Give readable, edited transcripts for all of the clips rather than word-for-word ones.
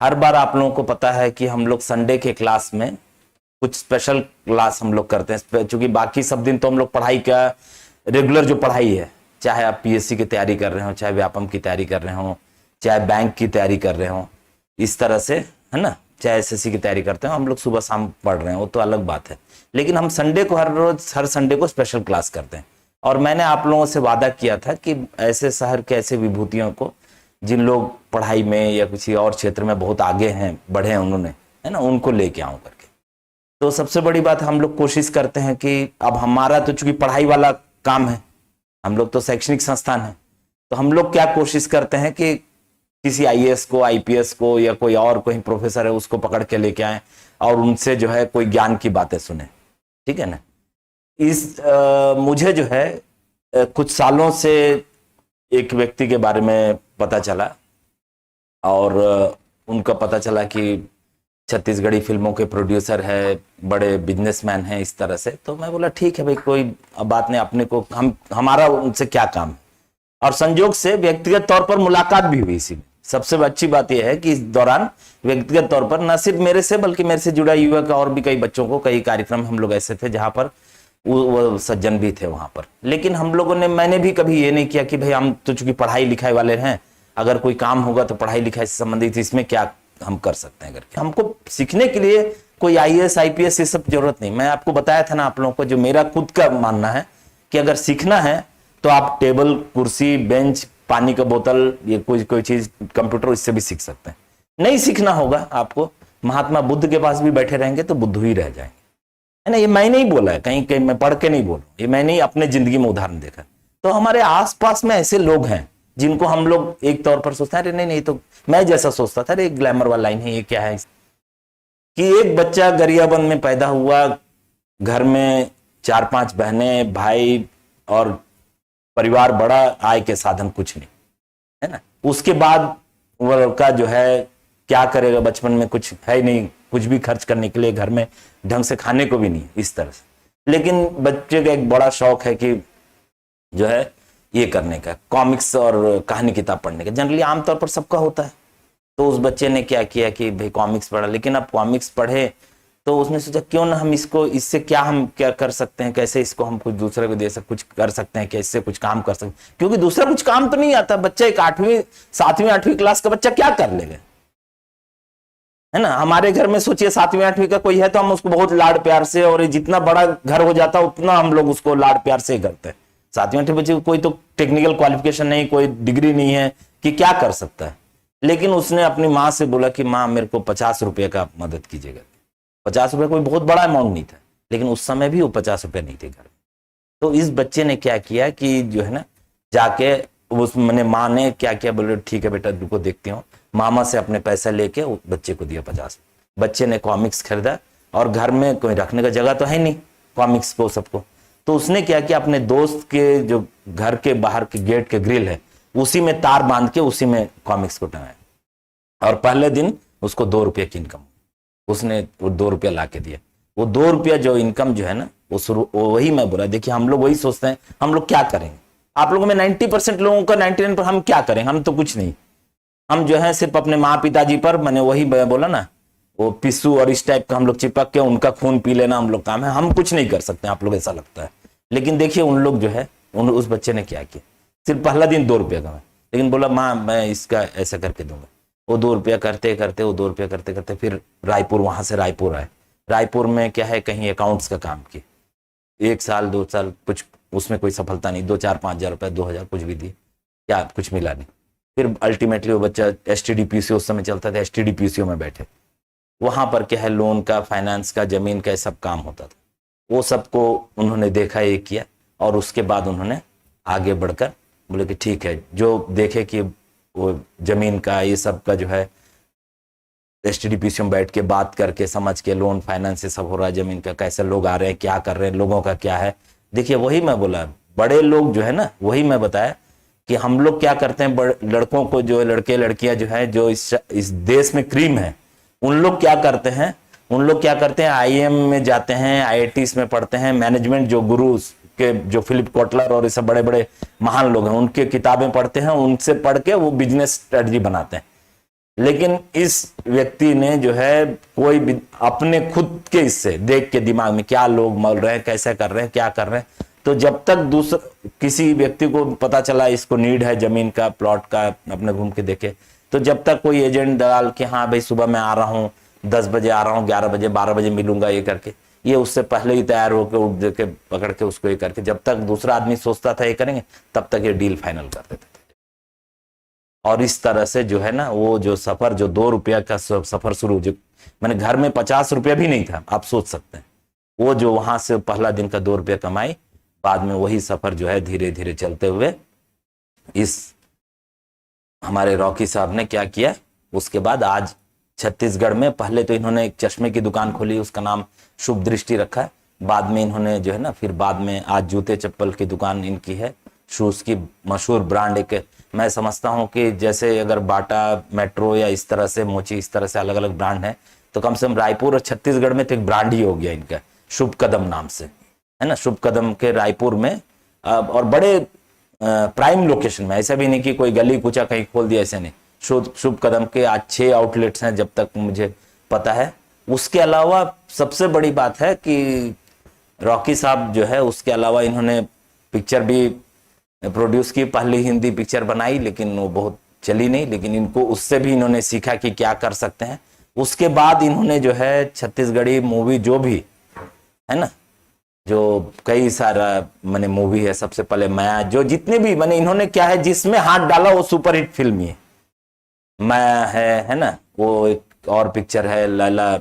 हर बार आप लोगों को पता है कि हम लोग संडे के क्लास में कुछ स्पेशल क्लास हम लोग करते हैं, क्योंकि बाकी सब दिन तो हम लोग पढ़ाई का रेगुलर जो पढ़ाई है, चाहे आप पीएससी की तैयारी कर रहे हो, चाहे व्यापम की तैयारी कर रहे हो, चाहे बैंक की तैयारी कर रहे हो, इस तरह से है ना, चाहे एसएससी की तैयारी करते हो, हम लोग सुबह शाम पढ़ रहे हैं, वो तो अलग बात है। लेकिन हम संडे को हर संडे को स्पेशल क्लास करते हैं। और मैंने आप लोगों से वादा किया था कि ऐसे शहर के ऐसे विभूतियों को, जिन लोग पढ़ाई में या किसी और क्षेत्र में बहुत आगे हैं, बढ़े हैं उन्होंने, है ना, उनको लेके आऊं करके। तो सबसे बड़ी बात, हम लोग कोशिश करते हैं कि अब हमारा तो चूंकि पढ़ाई वाला काम है, हम लोग तो शैक्षणिक संस्थान है, तो हम लोग क्या कोशिश करते हैं कि किसी आईएएस को, आईपीएस को, या कोई और कोई प्रोफेसर है उसको पकड़ के लेके आए और उनसे जो है कोई ज्ञान की बातें सुने। ठीक है ना। मुझे जो है कुछ सालों से एक व्यक्ति के बारे में पता चला, और उनका पता चला कि छत्तीसगढ़ी फिल्मों के प्रोड्यूसर है, बड़े बिजनेसमैन हैं, इस तरह से। तो मैं बोला ठीक है भाई, कोई बात नहीं, अपने को हमारा उनसे क्या काम है। और संजोग से व्यक्तिगत तौर पर मुलाकात भी हुई। इसी में सबसे अच्छी बात यह है कि इस दौरान व्यक्तिगत तौर पर न सिर्फ मेरे से, बल्कि मेरे से जुड़ा युवक और भी कई बच्चों को, कई कार्यक्रम हम लोग ऐसे थे जहां पर वो सज्जन भी थे वहां पर। लेकिन हम लोगों ने, मैंने भी कभी ये नहीं किया कि भाई हम तो चूंकि पढ़ाई लिखाई वाले हैं, अगर कोई काम होगा तो पढ़ाई लिखाई से संबंधित, इसमें क्या हम कर सकते हैं करके। हमको सीखने के लिए कोई आईएएस आईपीएस ये सब जरूरत नहीं। मैं आपको बताया था ना आप लोगों को, जो मेरा खुद का मानना है कि अगर सीखना है तो आप टेबल, कुर्सी, बेंच, पानी का बोतल, ये कोई चीज, कंप्यूटर, इससे भी सीख सकते हैं। नहीं सीखना होगा आपको, महात्मा बुद्ध के पास भी बैठे रहेंगे तो बुद्ध ही रह जाएंगे, है ना। ये मैं नहीं बोला है, कहीं कहीं मैं पढ़ के नहीं बोलूं, ये मैंने ही अपने जिंदगी में उदाहरण देखा। तो हमारे आसपास में ऐसे लोग हैं जिनको हम लोग एक तौर पर सोचते हैं, अरे नहीं, तो मैं जैसा सोचता था, अरे एक ग्लैमर वाला लाइन है, ये क्या है कि एक बच्चा गरियाबंद में पैदा हुआ, घर में 4-5 बहनें, भाई, और परिवार बड़ा, आय के साधन कुछ नहीं, है ना। उसके बाद वो लड़का जो है क्या करेगा, बचपन में कुछ है ही नहीं, कुछ भी खर्च करने के लिए, घर में ढंग से खाने को भी नहीं, इस तरह से। लेकिन बच्चे का एक बड़ा शौक है कि जो है ये करने का, कॉमिक्स और कहानी किताब पढ़ने का, जनरली आमतौर पर सबका होता है। तो उस बच्चे ने क्या किया कि भाई कॉमिक्स पढ़ा, लेकिन अब कॉमिक्स पढ़े तो उसने सोचा क्यों ना हम इसको, इससे क्या हम क्या कर सकते हैं, कैसे इसको हम कुछ दूसरे को दे सकते, कुछ कर सकते हैं, कैसे कुछ काम कर सकते हैं, क्योंकि दूसरा कुछ काम तो नहीं आता। बच्चा एक 8वीं 7वीं 8वीं क्लास का बच्चा क्या कर लेगा, है ना। हमारे घर में सोचिए 7वीं 8वीं का कोई है तो हम उसको बहुत लाड प्यार से, और जितना बड़ा घर हो जाता उतना हम लोग उसको लाड प्यार से करते हैं। 7वीं 8वीं बच्चे को कोई तो टेक्निकल क्वालिफिकेशन नहीं, कोई डिग्री नहीं है कि क्या कर सकता है। लेकिन उसने अपनी माँ से बोला कि माँ मेरे को 50 रुपये का मदद कीजिएगा। 50 रुपये कोई बहुत बड़ा अमाउंट नहीं था, लेकिन उस समय भी वो 50 रुपये नहीं थे घर में। तो इस बच्चे ने क्या किया कि जो है ना, जाके उस मैंने माँ ने क्या किया, बोले ठीक है बेटा रुको देखती हूँ। मामा से अपने पैसा लेके उस बच्चे को दिया 50। बच्चे ने कॉमिक्स खरीदा, और घर में कोई रखने का जगह तो है नहीं कॉमिक्स को सबको। तो उसने क्या किया, अपने दोस्त के जो घर के बाहर के गेट के ग्रिल है, उसी में तार बांध के उसी में कॉमिक्स को टंगाया। और पहले दिन उसको 2 रुपये की इनकम, उसने वो 2 रुपया ला के दिया। वो 2 रुपया जो इनकम जो है ना, वो वही मैं बोला, देखिए हम लोग वही सोचते हैं हम लोग क्या करेंगे। आप लोगों में 90% लोगों का 99% हम क्या करेंगे, हम तो कुछ नहीं। हम जो है सिर्फ अपने माँ पिताजी पर, मैंने वही बोला ना, वो पिस्सू और इस टाइप का हम लोग चिपक के उनका खून पी लेना हम लोग काम है। हम कुछ नहीं कर सकते, आप लोग ऐसा लगता है। लेकिन देखिए उन लोग जो है, उस बच्चे ने क्या किया, सिर्फ पहला दिन 2 रुपया कमाया, लेकिन बोला माँ मैं इसका ऐसा करके दूंगा। वो 2 रुपया करते करते, वो 2 रुपया करते करते फिर रायपुर, वहां से रायपुर आए। रायपुर में क्या है, कहीं अकाउंट्स का काम किया। 1 साल 2 साल कुछ उसमें कोई सफलता नहीं, 2-4-5 हजार रुपया, 2 हजार कुछ भी दी, क्या कुछ मिला नहीं। फिर अल्टीमेटली वो बच्चा एसटीडीपीसीओ, उस समय चलता था, एसटीडीपीसीओ में बैठे। वहां पर क्या है, लोन का, फाइनेंस का, जमीन का सब काम होता था। वो सबको उन्होंने देखा, ये किया, और उसके बाद उन्होंने आगे बढ़कर बोले कि ठीक है, जो देखे कि वो जमीन का ये सब का जो है एसटीडीपीसी में बैठ के बात करके समझ के, लोन फाइनेंस ये सब हो रहा है, जमीन का कैसे लोग आ रहे हैं, क्या कर रहे हैं, लोगों का क्या है। देखिए वही मैं बोला, बड़े लोग जो है ना, वही मैं बताया कि हम लोग क्या करते हैं, लड़कों को जो लड़के लड़कियां जो है, जो इस देश में क्रीम है, उन लोग क्या करते हैं, आईएम में जाते हैं, आईआईटीज में पढ़ते हैं, मैनेजमेंट जो गुरु के, जो फिलिप कोटलर और ये सब बड़े बड़े महान लोग हैं, उनके किताबें पढ़ते हैं, उनसे पढ़ के वो बिजनेस स्ट्रेटजी बनाते हैं। लेकिन इस व्यक्ति ने जो है कोई भी अपने खुद के इससे देख के दिमाग में क्या लोग मल रहे हैं, कैसे कर रहे हैं, क्या कर रहे हैं, तो जब तक दूसरा किसी व्यक्ति को पता चला इसको नीड है जमीन का, प्लॉट का, अपने घूम के देखे, तो जब तक कोई एजेंट दलाल कि हाँ भाई सुबह मैं आ रहा हूँ, 10 बजे आ रहा हूँ, 11 बजे 12 बजे मिलूंगा, ये करके, ये उससे पहले ही तैयार होकर उठ के पकड़ के उसको ये करके, जब तक दूसरा आदमी सोचता था ये करेंगे, तब तक ये डील फाइनल कर देते थे। और इस तरह से जो है ना, वो जो सफर, जो 2 रुपया का सफर शुरू, जो मैंने घर में 50 रुपया भी नहीं था, आप सोच सकते हैं, वो जो वहां से पहला दिन का 2 रुपया कमाई, बाद में वही सफर जो है धीरे धीरे चलते हुए इस हमारे रॉकी साहब ने क्या किया, उसके बाद आज छत्तीसगढ़ में, पहले तो इन्होंने एक चश्मे की दुकान खोली, उसका नाम शुभ दृष्टि रखा है, बाद में इन्होंने जो है ना, फिर बाद में आज जूते चप्पल की दुकान इनकी है, शूज की मशहूर ब्रांड एक, मैं समझता हूं कि जैसे अगर बाटा, मेट्रो या इस तरह से मोची, इस तरह से अलग अलग ब्रांड है, तो कम से कम रायपुर और छत्तीसगढ़ में तो एक ब्रांड ही हो गया इनका, शुभ कदम नाम से, है ना। शुभ कदम के रायपुर में और बड़े प्राइम लोकेशन में, ऐसा भी नहीं कि कोई गली कूचा कहीं खोल दिया, ऐसे नहीं। शुभ कदम के आज 6 आउटलेट्स हैं जब तक मुझे पता है। उसके अलावा सबसे बड़ी बात है कि रॉकी साहब जो है, उसके अलावा इन्होंने पिक्चर भी प्रोड्यूस की, पहली हिंदी पिक्चर बनाई, लेकिन वो बहुत चली नहीं, लेकिन इनको उससे भी इन्होंने सीखा कि क्या कर सकते हैं। उसके बाद इन्होंने जो है छत्तीसगढ़ी मूवी जो भी है ना, जो कई सारा मैंने मूवी है, सबसे पहले माया, जो जितने भी मैंने, इन्होंने क्या है जिसमें हाथ डाला वो सुपरहिट फिल्म ही है। माया है ना, वो एक और पिक्चर है लैला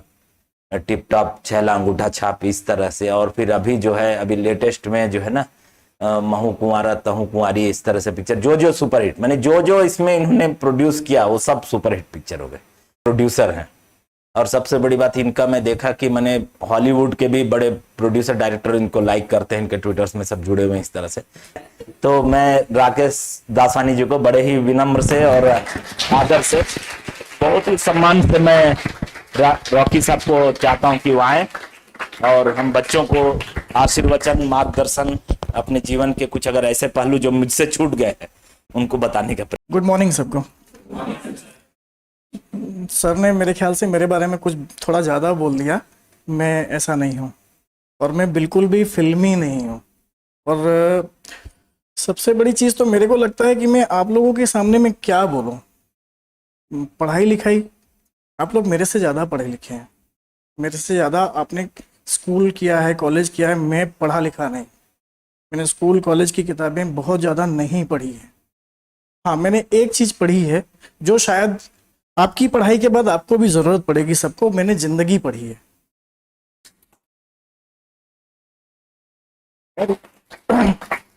टिप टॉप, छैला अंगूठा छाप, इस तरह से। और फिर अभी जो है, अभी लेटेस्ट में जो है ना, महू कुंवारा तहू कुंवारी, इस तरह से पिक्चर, जो जो सुपरहिट, मैंने जो जो इसमें इन्होंने प्रोड्यूस किया वो सब सुपरहिट पिक्चर हो गए, प्रोड्यूसर हैं। और सबसे बड़ी बात इनका मैं देखा कि मैंने हॉलीवुड के भी बड़े प्रोड्यूसर डायरेक्टर इनको लाइक करते हैं, इनके ट्विटर्स में सब जुड़े हुए हैं इस तरह से। तो मैं राकेश दासवानी जी को बड़े ही विनम्र से और आदर से, बहुत ही सम्मान से मैं रॉकी साहब को चाहता हूं कि वो आए और हम बच्चों को आशीर्वचन, मार्गदर्शन, अपने जीवन के कुछ अगर ऐसे पहलू जो मुझसे छूट गए हैं उनको बताने का। गुड मॉर्निंग सबको। सर ने मेरे ख्याल से मेरे बारे में कुछ थोड़ा ज़्यादा बोल दिया। मैं ऐसा नहीं हूँ और मैं बिल्कुल भी फिल्मी नहीं हूँ। और सबसे बड़ी चीज़ तो मेरे को लगता है कि मैं आप लोगों के सामने में क्या बोलूँ। पढ़ाई लिखाई, आप लोग मेरे से ज़्यादा पढ़े लिखे हैं, मेरे से ज़्यादा आपने स्कूल किया है, कॉलेज किया है। मैं पढ़ा लिखा नहीं, मैंने स्कूल कॉलेज की किताबें बहुत ज़्यादा नहीं पढ़ी है। हाँ, मैंने एक चीज़ पढ़ी है जो शायद आपकी पढ़ाई के बाद आपको भी ज़रूरत पड़ेगी सबको। मैंने ज़िंदगी पढ़ी है।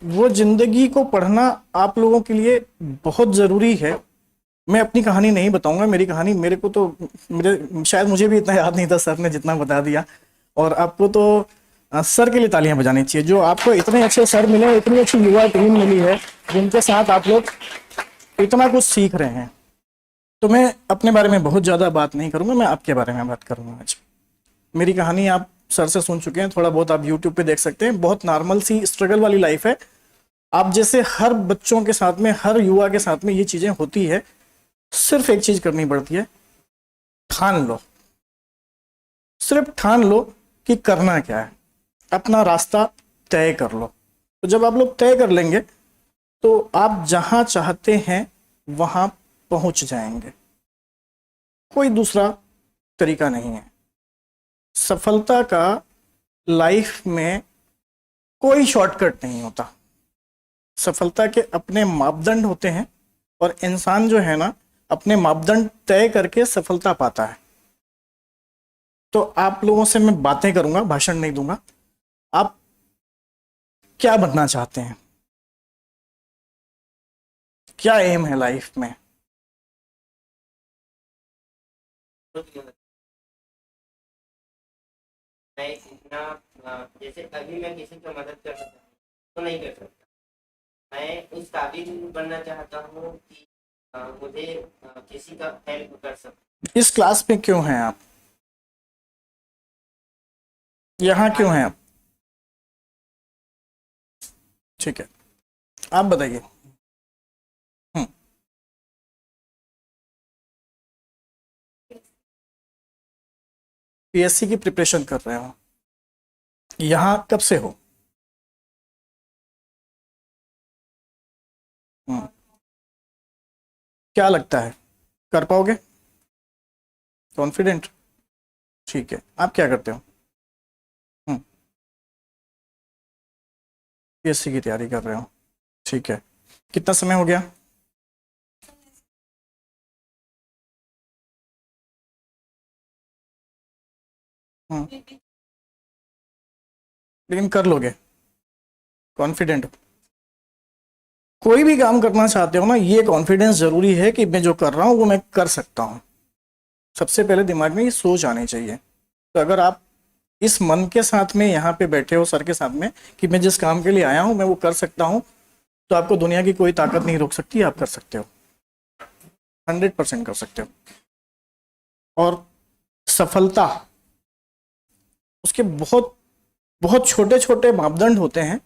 वो ज़िंदगी को पढ़ना आप लोगों के लिए बहुत ज़रूरी है। मैं अपनी कहानी नहीं बताऊंगा, मेरी कहानी मेरे को तो शायद मुझे भी इतना याद नहीं था, सर ने जितना बता दिया। और आपको तो सर के लिए तालियां बजानी चाहिए, जो आपको इतने अच्छे सर मिले, इतनी अच्छी युवा टीम मिली है जिनके साथ आप लोग इतना कुछ सीख रहे हैं। तो मैं अपने बारे में बहुत ज़्यादा बात नहीं करूंगा, मैं आपके बारे में बात करूंगा आज। मेरी कहानी आप सर से सुन चुके हैं, थोड़ा बहुत आप यूट्यूब पे देख सकते हैं। बहुत नॉर्मल सी स्ट्रगल वाली लाइफ है। आप जैसे हर बच्चों के साथ में, हर युवा के साथ में ये चीज़ें होती है। सिर्फ एक चीज़ करनी पड़ती है, ठान लो। सिर्फ ठान लो कि करना क्या है, अपना रास्ता तय कर लो। तो जब आप लोग तय कर लेंगे तो आप जहां चाहते हैं वहां पहुंच जाएंगे। कोई दूसरा तरीका नहीं है। सफलता का लाइफ में कोई शॉर्टकट नहीं होता। सफलता के अपने मापदंड होते हैं और इंसान जो है ना, अपने मापदंड तय करके सफलता पाता है। तो आप लोगों से मैं बातें करूंगा, भाषण नहीं दूंगा। आप क्या बनना चाहते हैं, क्या एम है लाइफ में? मैं इतना जैसे अभी मैं किसी की मदद कर सकता हूँ तो नहीं कर सकता। मैं उस काबिल बनना चाहता हूँ कि मुझे किसी का हेल्प कर सकूं। इस क्लास में क्यों हैं आप? यहाँ क्यों हैं आप? ठीक है, आप बताइए। पीएससी की प्रिपरेशन कर रहे हो, यहाँ कब से हो? क्या लगता है कर पाओगे? कॉन्फिडेंट? ठीक है। आप क्या करते हो? पीएससी की तैयारी कर रहे हो, ठीक है। कितना समय हो गया? लेकिन कर लोगे? कॉन्फिडेंट? कोई भी काम करना चाहते हो ना, ये कॉन्फिडेंस जरूरी है कि मैं जो कर रहा हूँ वो मैं कर सकता हूँ। सबसे पहले दिमाग में ये सोच आनी चाहिए। तो अगर आप इस मन के साथ में यहाँ पे बैठे हो सर के साथ में कि मैं जिस काम के लिए आया हूँ मैं वो कर सकता हूँ, तो आपको दुनिया की कोई ताकत नहीं रोक सकती, आप कर सकते हो, 100% कर सकते हो। और सफलता, उसके बहुत बहुत छोटे छोटे मापदंड होते हैं,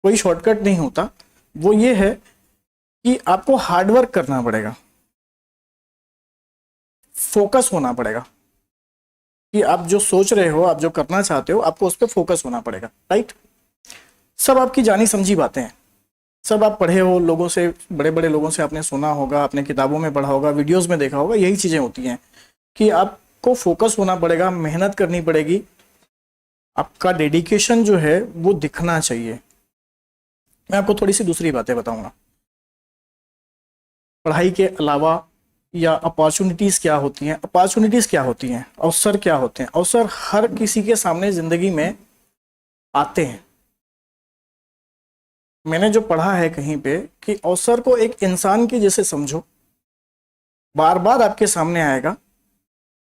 कोई शॉर्टकट नहीं होता। वो ये है कि आपको हार्डवर्क करना पड़ेगा, फोकस होना पड़ेगा कि आप जो सोच रहे हो, आप जो करना चाहते हो, आपको उस पर फोकस होना पड़ेगा, राइट? सब आपकी जानी समझी बातें हैं, सब आप पढ़े हो, लोगों से, बड़े बड़े लोगों से आपने सुना होगा, अपने किताबों में पढ़ा होगा, वीडियोस में देखा होगा, यही चीज़ें होती हैं कि आपको फोकस होना पड़ेगा, मेहनत करनी पड़ेगी, आपका डेडिकेशन जो है वो दिखना चाहिए। मैं आपको थोड़ी सी दूसरी बातें बताऊंगा, पढ़ाई के अलावा या अपॉर्चुनिटीज़ क्या होती हैं। अपॉर्चुनिटीज़ क्या होती हैं, अवसर क्या होते हैं। अवसर हर किसी के सामने ज़िंदगी में आते हैं। मैंने जो पढ़ा है कहीं पे कि अवसर को एक इंसान के जैसे समझो, बार बार आपके सामने आएगा,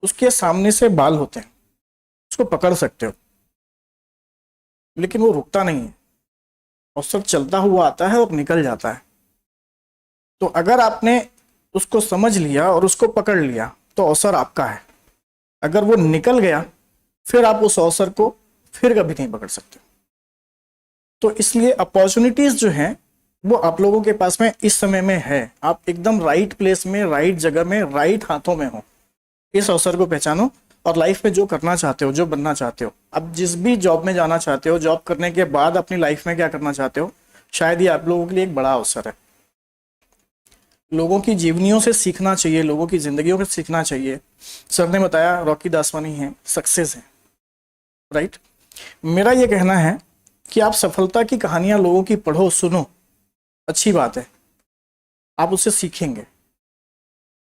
उसके सामने से बाल होते हैं, उसको पकड़ सकते हो, लेकिन वो रुकता नहीं है, अवसर चलता हुआ आता है और निकल जाता है। तो अगर आपने उसको समझ लिया और उसको पकड़ लिया तो अवसर आपका है। अगर वो निकल गया फिर आप उस अवसर को फिर कभी नहीं पकड़ सकते। तो इसलिए अपॉर्चुनिटीज जो हैं वो आप लोगों के पास में इस समय में है। आप एकदम राइट प्लेस में, राइट जगह में, राइट हाथों में हो। इस अवसर को पहचानो और लाइफ में जो करना चाहते हो, जो बनना चाहते हो, अब जिस भी जॉब में जाना चाहते हो, जॉब करने के बाद अपनी लाइफ में क्या करना चाहते हो, शायद ये आप लोगों के लिए एक बड़ा अवसर है। लोगों की जीवनियों से सीखना चाहिए, लोगों की जिंदगियों से सीखना चाहिए। सर ने बताया रॉकी दासवानी है, सक्सेस है, राइट? मेरा ये कहना है कि आप सफलता की कहानियां लोगों की पढ़ो, सुनो, अच्छी बात है, आप उससे सीखेंगे,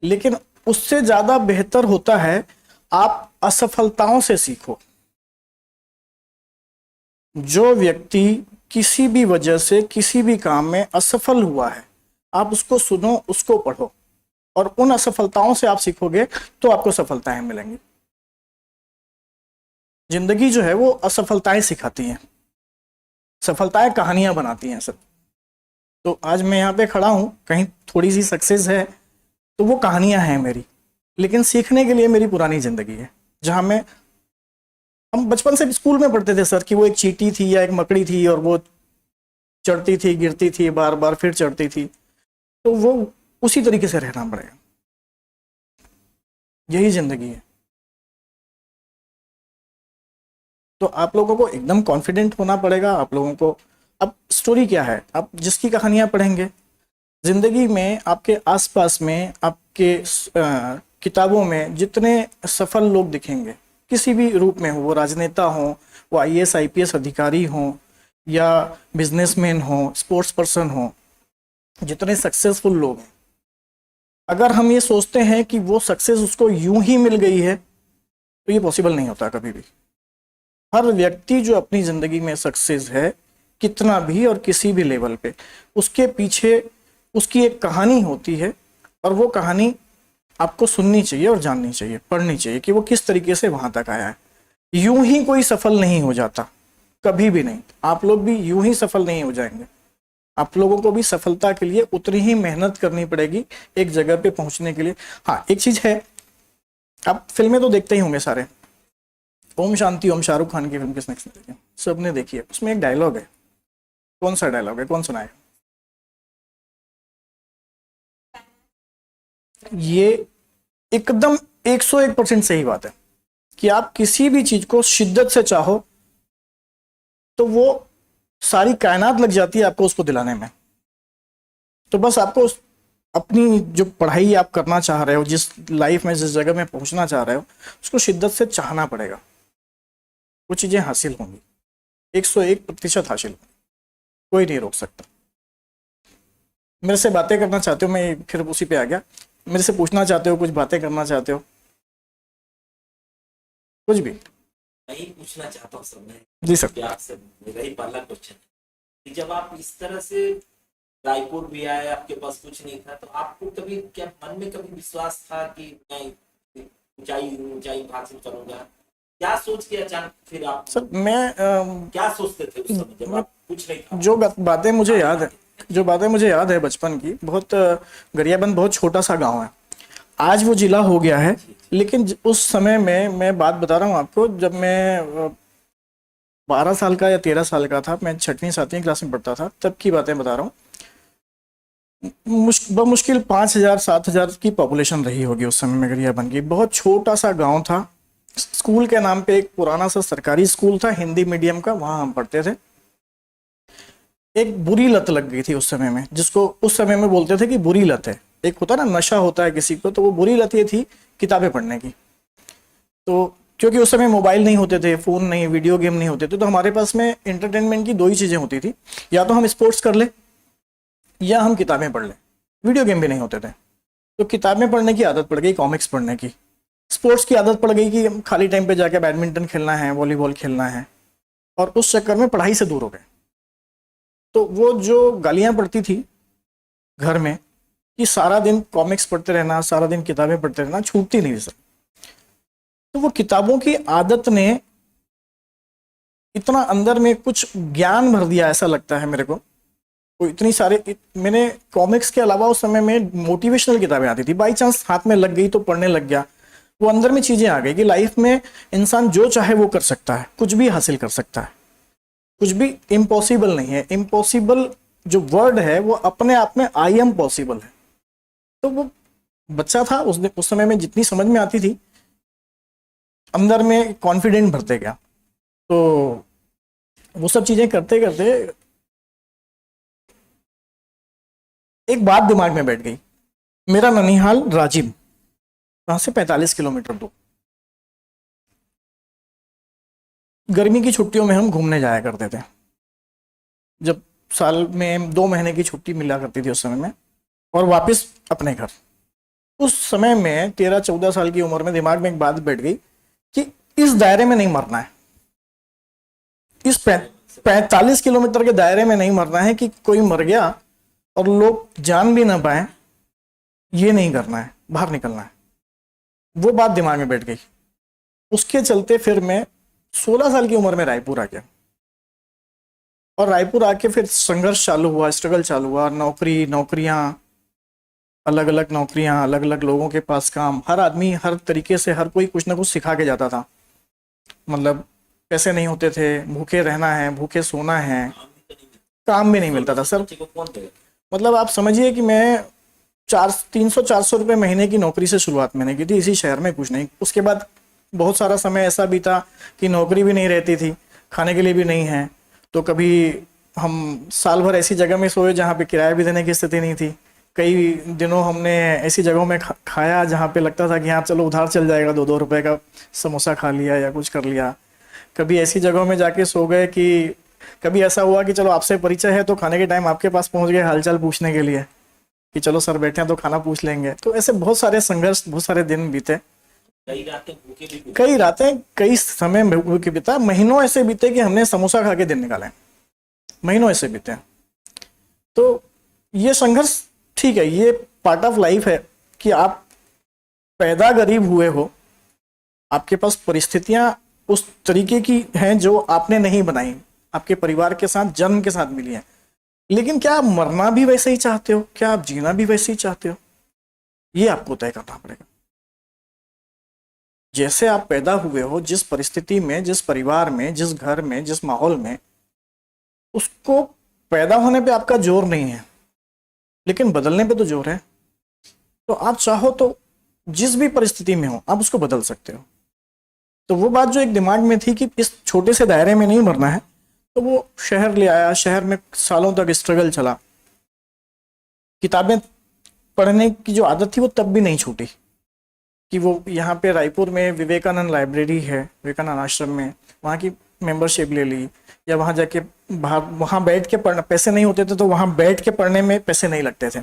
लेकिन उससे ज्यादा बेहतर होता है आप असफलताओं से सीखो। जो व्यक्ति किसी भी वजह से किसी भी काम में असफल हुआ है, आप उसको सुनो, उसको पढ़ो, और उन असफलताओं से आप सीखोगे तो आपको सफलताएं मिलेंगी। जिंदगी जो है वो असफलताएं सिखाती हैं, सफलताएं कहानियां बनाती हैं सब। तो आज मैं यहाँ पे खड़ा हूँ, कहीं थोड़ी सी सक्सेस है तो वो कहानियां हैं मेरी, लेकिन सीखने के लिए मेरी पुरानी जिंदगी है, जहां मैं, हम बचपन से स्कूल में पढ़ते थे सर कि वो एक चींटी थी या एक मकड़ी थी और वो चढ़ती थी, गिरती थी, बार बार फिर चढ़ती थी, तो वो उसी तरीके से रहना पड़ेगा। यही जिंदगी है। तो आप लोगों को एकदम कॉन्फिडेंट होना पड़ेगा। आप लोगों को, अब स्टोरी क्या है, आप जिसकी कहानियां पढ़ेंगे, जिंदगी में आपके आसपास में, आपके किताबों में जितने सफल लोग दिखेंगे, किसी भी रूप में हो, वो राजनेता हो, वो आईएएस आईपीएस अधिकारी हो, या बिजनेसमैन हो, स्पोर्ट्स पर्सन हो, जितने सक्सेसफुल लोग हैं, अगर हम ये सोचते हैं कि वो सक्सेस उसको यूं ही मिल गई है, तो ये पॉसिबल नहीं होता कभी भी। हर व्यक्ति जो अपनी जिंदगी में सक्सेस है, कितना भी और किसी भी लेवल पे, उसके पीछे उसकी एक कहानी होती है, और वो कहानी आपको सुननी चाहिए और जाननी चाहिए, पढ़नी चाहिए कि वो किस तरीके से वहां तक आया है। यूं ही कोई सफल नहीं हो जाता, कभी भी नहीं। आप लोग भी यूं ही सफल नहीं हो जाएंगे। आप लोगों को भी सफलता के लिए उतनी ही मेहनत करनी पड़ेगी एक जगह पे पहुंचने के लिए। हाँ, एक चीज है, आप फिल्में तो देखते ही होंगे सारे। ओम शांति ओम, शाहरुख खान की फिल्म किसने किसने देखी? सबने देखी है। उसमें एक डायलॉग है, कौन सा डायलॉग है, कौन सुनाएगा? ये एकदम 101% सही बात है। कि आप किसी भी चीज को शिद्दत से चाहो तो वो सारी कायनात लग जाती है आपको उसको दिलाने में। तो बस आपको अपनी जो पढ़ाई आप करना चाह रहे हो, जिस लाइफ में जिस जगह में पहुंचना चाह रहे हो, उसको शिद्दत से चाहना पड़ेगा। वो चीजें हासिल होंगी, 101% हासिल होंगी, कोई नहीं रोक सकता। मेरे से बातें करना चाहते हो, मैं फिर उसी पे आ गया, मेरे से पूछना चाहते हो, कुछ बातें करना चाहते हो, कुछ भी? नहीं पूछना चाहता हूँ सर मैं जी सर। कि आपसे मेरा ही पहला क्वेश्चन है कि जब आप इस तरह से रायपुर भी आए, आपके पास कुछ नहीं था, तो आपको कभी क्या मन में कभी विश्वास था कि मैं ऊंचाई ऊंचाई हासिल करूंगा? क्या सोच के अचानक फिर आप सर मैं क्या सोचते थे उस समय जब आप कुछ नहीं था? जो बातें मुझे याद है, जो बातें मुझे याद है बचपन की, बहुत गरियाबंद बहुत छोटा सा गांव है, आज वो जिला हो गया है। लेकिन उस समय में मैं बात बता रहा हूँ आपको, जब मैं 12 साल का या 13 साल का था, मैं 6वीं 7वीं क्लास में पढ़ता था, तब की बातें बता रहा हूँ। बमुश्किल 5,000 7,000 की पॉपुलेशन रही होगी उस समय में गरियाबंद की। बहुत छोटा सा गांव था। स्कूल के नाम पे एक पुराना सा सरकारी स्कूल था हिंदी मीडियम का, वहां हम पढ़ते थे। एक बुरी लत लग गई थी उस समय में, जिसको उस समय में बोलते थे कि बुरी लत है। एक होता ना नशा होता है किसी को, तो वो बुरी लत ये थी किताबें पढ़ने की। तो क्योंकि उस समय मोबाइल नहीं होते थे, फोन नहीं, वीडियो गेम नहीं होते थे, तो हमारे पास में एंटरटेनमेंट की दो ही चीजें होती थी, या तो हम स्पोर्ट्स कर ले या हम किताबें पढ़ लें। वीडियो गेम भी नहीं होते थे। तो किताबें पढ़ने की आदत पड़ गई, कॉमिक्स पढ़ने की। स्पोर्ट्स की आदत पड़ गई कि हम खाली टाइम पे जाके बैडमिंटन खेलना है, वॉलीबॉल खेलना है, और उस चक्कर में पढ़ाई से दूर हो गए। तो वो जो गालियां पड़ती थी घर में कि सारा दिन कॉमिक्स पढ़ते रहना, सारा दिन किताबें पढ़ते रहना, छूटती नहीं सर। तो वो किताबों की आदत ने इतना अंदर में कुछ ज्ञान भर दिया, ऐसा लगता है मेरे को। वो इतनी सारे मैंने कॉमिक्स के अलावा उस समय में मोटिवेशनल किताबें आती थी, बाई चांस हाथ में लग गई तो पढ़ने लग गया। वो अंदर में चीजें आ गई कि लाइफ में इंसान जो चाहे वो कर सकता है, कुछ भी हासिल कर सकता है, कुछ भी इम्पॉसिबल नहीं है। इम्पॉसिबल जो वर्ड है वो अपने आप में आई एम पॉसिबल है। तो वो बच्चा था, उस समय में जितनी समझ में आती थी, अंदर में कॉन्फिडेंट भरते गया। तो वो सब चीजें करते करते एक बात दिमाग में बैठ गई। मेरा ननिहाल राजिम, वहां से 45 किलोमीटर दूर। गर्मी की छुट्टियों में हम घूमने जाया करते थे, जब साल में 2 महीने की छुट्टी मिला करती थी उस समय में, और वापस अपने घर। उस समय में 13-14 साल की उम्र में दिमाग में एक बात बैठ गई कि इस दायरे में नहीं मरना है, इस 45 किलोमीटर के दायरे में नहीं मरना है कि कोई मर गया और लोग जान भी ना पाए, ये नहीं करना है, बाहर निकलना है। वो बात दिमाग में बैठ गई। उसके चलते फिर मैं 16 साल की उम्र में रायपुर आ गया, और रायपुर आके फिर संघर्ष चालू हुआ, स्ट्रगल चालू हुआ। नौकरियां, अलग अलग नौकरियां, अलग अलग लोगों के पास काम। हर आदमी हर तरीके से, हर कोई कुछ ना कुछ सिखा के जाता था। मतलब पैसे नहीं होते थे, भूखे रहना है, भूखे सोना है, काम भी नहीं मिलता था सर। मतलब आप समझिए कि मैं 300-400 रुपये महीने की नौकरी से शुरुआत मैंने की थी इसी शहर में, कुछ नहीं। उसके बाद बहुत सारा समय ऐसा बीता कि नौकरी भी नहीं रहती थी, खाने के लिए भी नहीं है। तो कभी हम साल भर ऐसी जगह में सोए जहाँ पे किराया भी देने की स्थिति नहीं थी। कई दिनों हमने ऐसी जगहों में खाया जहाँ पे लगता था कि हाँ चलो उधार चल जाएगा, 2-2 रुपए का समोसा खा लिया या कुछ कर लिया। कभी ऐसी जगहों में जाके सो गए कि कभी ऐसा हुआ कि चलो आपसे परिचय है तो खाने के टाइम आपके पास पहुंच गए हालचाल पूछने के लिए कि चलो सर बैठे हैं तो खाना पूछ लेंगे। तो ऐसे बहुत सारे संघर्ष, बहुत सारे दिन बीते, कई रातें, कई समय भूखे बीता। महीनों ऐसे बीते कि हमने समोसा खा के दिन निकाले, महीनों ऐसे बीते। तो ये संघर्ष ठीक है, ये पार्ट ऑफ लाइफ है कि आप पैदा गरीब हुए हो, आपके पास परिस्थितियां उस तरीके की हैं जो आपने नहीं बनाई, आपके परिवार के साथ जन्म के साथ मिली है। लेकिन क्या आप मरना भी वैसे ही चाहते हो? क्या आप जीना भी वैसे ही चाहते हो? ये आपको तय करना पड़ेगा। जैसे आप पैदा हुए हो, जिस परिस्थिति में, जिस परिवार में, जिस घर में, जिस माहौल में, उसको पैदा होने पे आपका जोर नहीं है, लेकिन बदलने पे तो जोर है। तो आप चाहो तो जिस भी परिस्थिति में हो आप उसको बदल सकते हो। तो वो बात जो एक दिमाग में थी कि इस छोटे से दायरे में नहीं मरना है, तो वो शहर ले आया। शहर में सालों तक स्ट्रगल चला। किताबें पढ़ने की जो आदत थी वो तब भी नहीं छूटी, कि वो यहाँ पे रायपुर में विवेकानंद लाइब्रेरी है, विवेकानंद आश्रम में, वहाँ की मेंबरशिप ले ली, या वहाँ जाके बाहर वहाँ बैठ के पढ़ना, पैसे नहीं होते थे तो वहाँ बैठ के पढ़ने में पैसे नहीं लगते थे,